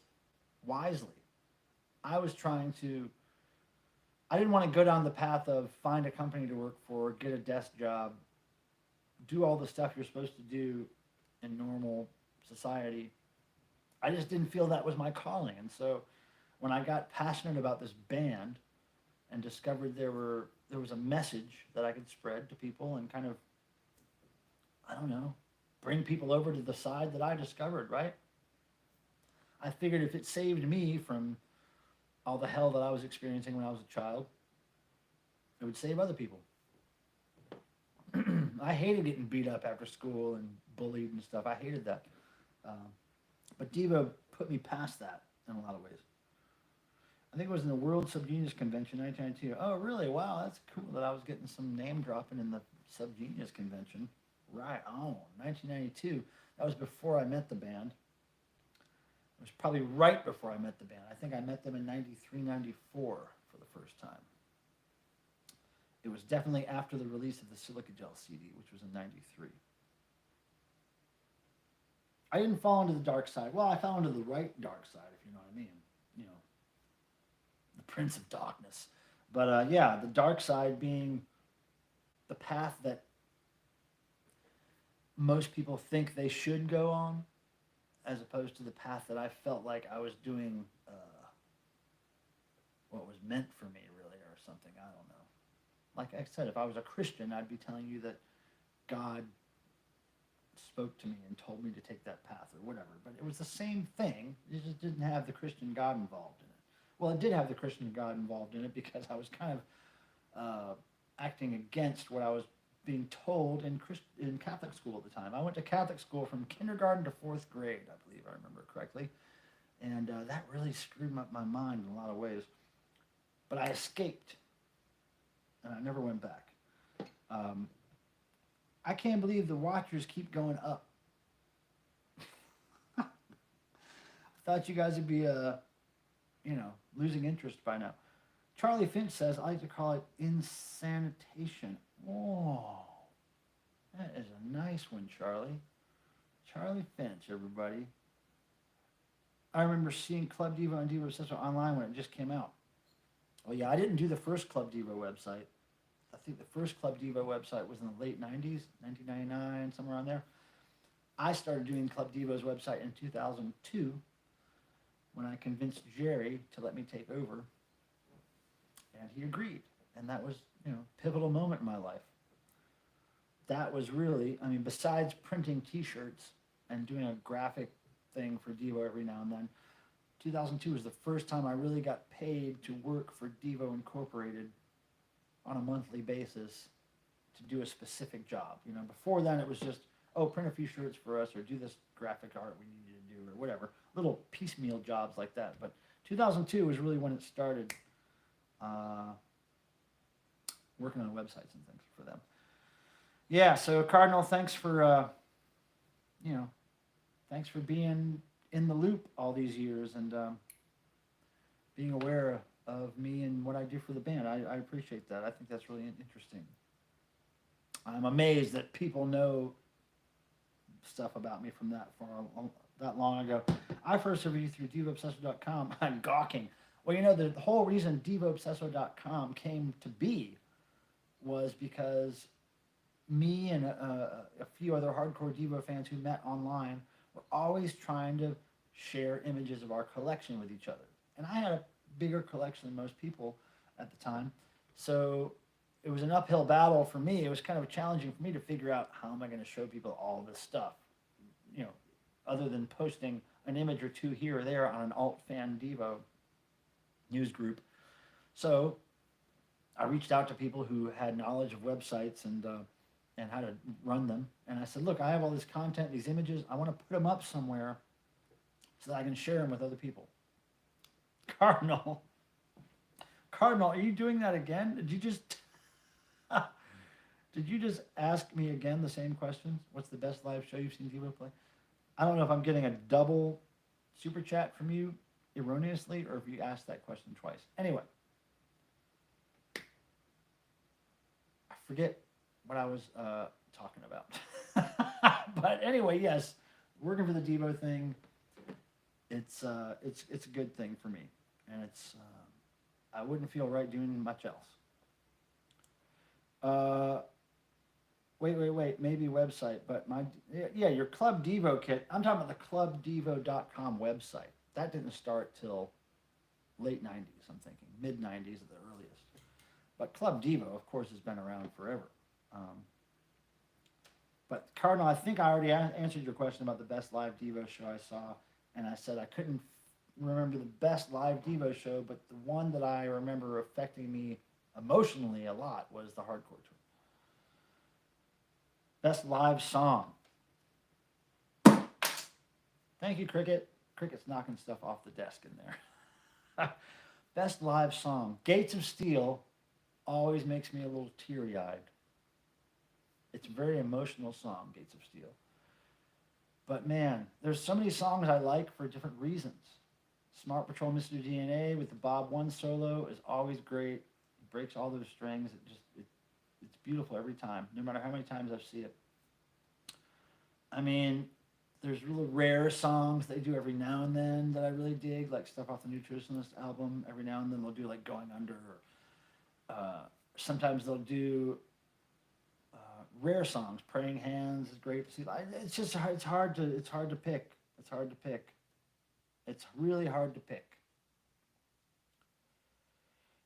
wisely. I didn't want to go down the path of find a company to work for, get a desk job, do all the stuff you're supposed to do in normal society. I just didn't feel that was my calling. And so when I got passionate about this band and discovered there was a message that I could spread to people and kind of, I don't know, bring people over to the side that I discovered, right? I figured if it saved me from all the hell that I was experiencing when I was a child, it would save other people. I hated getting beat up after school and bullied and stuff. I hated that. But Devo put me past that in a lot of ways. I think it was in the World Subgenius Convention, 1992. Oh, really? Wow, that's cool that I was getting some name dropping in the Subgenius Convention. Right on, 1992. That was before I met the band. It was probably right before I met the band. I think I met them in 93, 94 for the first time. It was definitely after the release of the Silica Gel CD, which was in 93. I didn't fall into the dark side. Well, I fell into the right dark side, if you know what I mean. The Prince of Darkness. But the dark side being the path that most people think they should go on, as opposed to the path that I felt like I was doing what was meant for me, really, or something. I don't know. Like I said, if I was a Christian, I'd be telling you that God spoke to me and told me to take that path or whatever. But it was the same thing. It just didn't have the Christian God involved in it. Well, it did have the Christian God involved in it because I was kind of acting against what I was being told in Catholic school at the time. I went to Catholic school from kindergarten to 4th grade, I believe I remember correctly. And that really screwed up my mind in a lot of ways. But I escaped, and I never went back. I can't believe the watchers keep going up. I thought you guys would be, losing interest by now. Charlie Finch says, I like to call it insanitation. Oh, that is a nice one, Charlie. Charlie Finch, everybody. I remember seeing Club Devo and Devo Obsesso online when it just came out. Oh, yeah, I didn't do the first Club Devo website. I think the first Club Devo website was in the late 90s, 1999, somewhere around there. I started doing Club Devo's website in 2002 when I convinced Jerry to let me take over. And he agreed. And that was, a pivotal moment in my life. That was really, besides printing T-shirts and doing a graphic thing for Devo every now and then, 2002 was the first time I really got paid to work for Devo Incorporated on a monthly basis to do a specific job. Before then it was just, print a few shirts for us or do this graphic art we need you to do or whatever. Little piecemeal jobs like that. But 2002 was really when it started working on websites and things for them. Yeah, so Cardinal, thanks for, thanks for being in the loop all these years and being aware of me and what I do for the band. I appreciate that. I think that's really interesting. I'm amazed that people know stuff about me from that long ago. I first heard you through DevoObsesso.com. I'm gawking. Well, the whole reason DevoObsesso.com came to be was because me and a few other hardcore Devo fans who met online were always trying to share images of our collection with each other. And I had a bigger collection than most people at the time. So it was an uphill battle for me. It was kind of challenging for me to figure out how am I going to show people all this stuff, you know, other than posting an image or two here or there on an alt fan Devo news group. So I reached out to people who had knowledge of websites and how to run them. And I said, look, I have all this content, these images. I want to put them up somewhere so that I can share them with other people. Cardinal, are you doing that again? Did you just ask me again the same questions? What's the best live show you've seen Devo play? I don't know if I'm getting a double super chat from you erroneously or if you asked that question twice. Anyway, I forget what I was talking about. But anyway, yes, working for the Devo thing, it's a good thing for me, and it's I wouldn't feel right doing much else. Wait, maybe website, but your Club Devo kit. I'm talking about the clubdevo.com website. That didn't start till late 90s, I'm thinking. Mid 90s at the earliest. But Club Devo, of course, has been around forever. But Cardinal, I think I already answered your question about the best live Devo show I saw, and I said I couldn't remember the best live Devo show, but the one that I remember affecting me emotionally a lot was the Hardcore Tour. Best live song. Thank you, Cricket. Cricket's knocking stuff off the desk in there. Best live song. Gates of Steel always makes me a little teary-eyed. It's a very emotional song, Gates of Steel. But man, there's so many songs I like for different reasons. Smart Patrol Mr. DNA with the Bob 1 solo is always great. It breaks all those strings. It's beautiful every time, no matter how many times I see it. I mean, there's really rare songs they do every now and then that I really dig, like stuff off the Nutritionist album. Every now and then they'll do like Going Under. Sometimes they'll do rare songs. Praying Hands is great to see. It's just it's hard to pick. It's hard to pick. It's really hard to pick.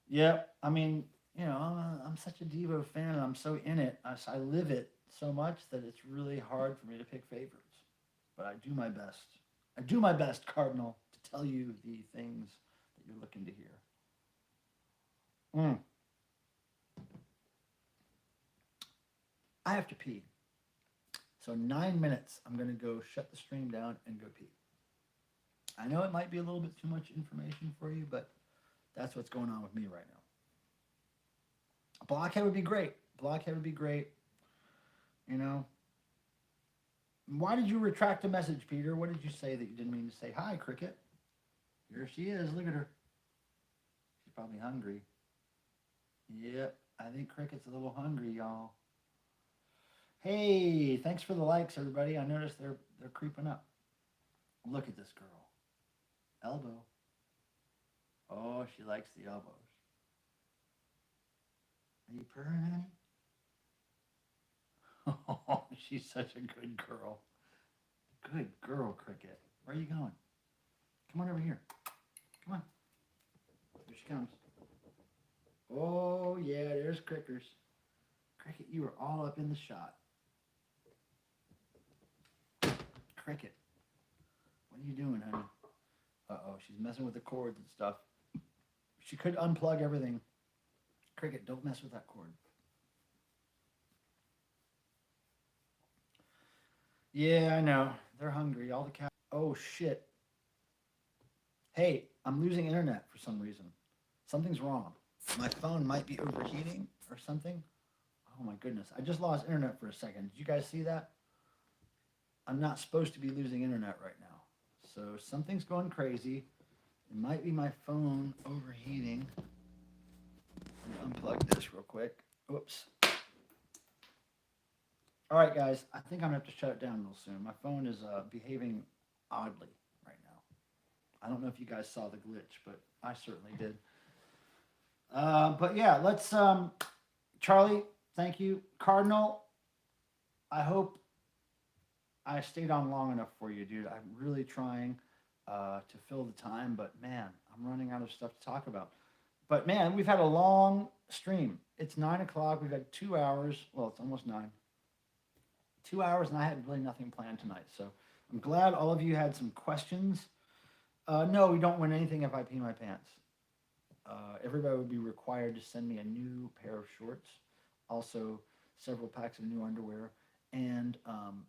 Yeah, I mean, you know, I'm such a Devo fan, and I'm so in it. I live it so much that it's really hard for me to pick favorites. But I do my best. I do my best, Cardinal, to tell you the things that you're looking to hear. I have to pee. So 9 minutes, I'm going to go shut the stream down and go pee. I know it might be a little bit too much information for you, but that's what's going on with me right now. A blockhead would be great. Blockhead would be great. You know. Why did you retract a message, Peter? What did you say that you didn't mean to say? Hi, Cricket. Here she is. Look at her. She's probably hungry. Yep, I think Cricket's a little hungry, y'all. Hey, thanks for the likes, everybody. I noticed they're creeping up. Look at this girl. Elbow. Oh, she likes the elbows. Are you purring, honey? Oh, she's such a good girl. Good girl, Cricket. Where are you going? Come on over here. Come on. Here she comes. Oh, yeah, there's Crickers. Cricket, you are all up in the shot. Cricket. What are you doing, honey? Uh-oh, she's messing with the cords and stuff. She could unplug everything. Cricket, don't mess with that cord. Yeah, I know. They're hungry. All the cats. Oh, shit. Hey, I'm losing internet for some reason. Something's wrong. My phone might be overheating or something. Oh, my goodness. I just lost internet for a second. Did you guys see that? I'm not supposed to be losing internet right now. So something's going crazy. It might be my phone overheating. Let me unplug this real quick. Oops. All right, guys. I think I'm going to have to shut it down real soon. My phone is behaving oddly right now. I don't know if you guys saw the glitch, but I certainly did. But yeah, let's... Charlie, thank you. Cardinal, I hope I stayed on long enough for you, dude. I'm really trying to fill the time, but man, I'm running out of stuff to talk about. But man, we've had a long stream. It's 9 o'clock. We've had 2 hours. Well, it's almost 9. 2 hours, and I had really nothing planned tonight. So I'm glad all of you had some questions. No, we don't win anything if I pee my pants. Everybody would be required to send me a new pair of shorts, also several packs of new underwear, and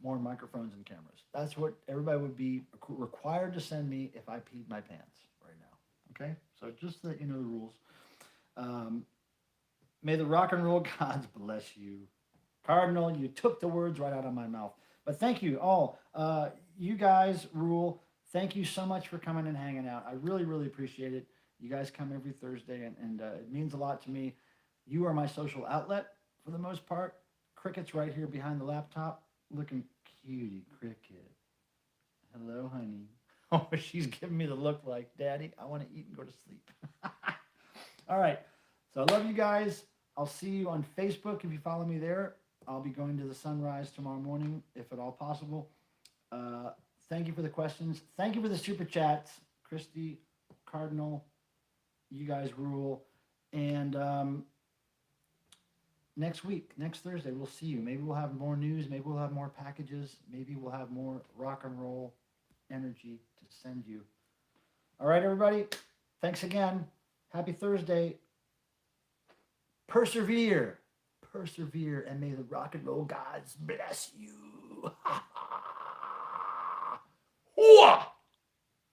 more microphones and cameras. That's what everybody would be required to send me if I peed my pants right now. Okay? So just so that you know the rules. May the rock and roll gods bless you. Cardinal, you took the words right out of my mouth. But thank you all. You guys rule. Thank you so much for coming and hanging out. I really, really appreciate it. You guys come every Thursday, and it means a lot to me. You are my social outlet for the most part. Cricket's right here behind the laptop. Looking cutie, Cricket. Hello, honey. Oh, she's giving me the look like, Daddy, I want to eat and go to sleep. All right. So I love you guys. I'll see you on Facebook if you follow me there. I'll be going to the sunrise tomorrow morning, if at all possible. Thank you for the questions. Thank you for the super chats. Christy, Cardinal, you guys rule. And next week, next Thursday, we'll see you. Maybe we'll have more news. Maybe we'll have more packages. Maybe we'll have more rock and roll energy to send you. All right, everybody. Thanks again. Happy Thursday. Persevere. Persevere, and may the rock and roll gods bless you.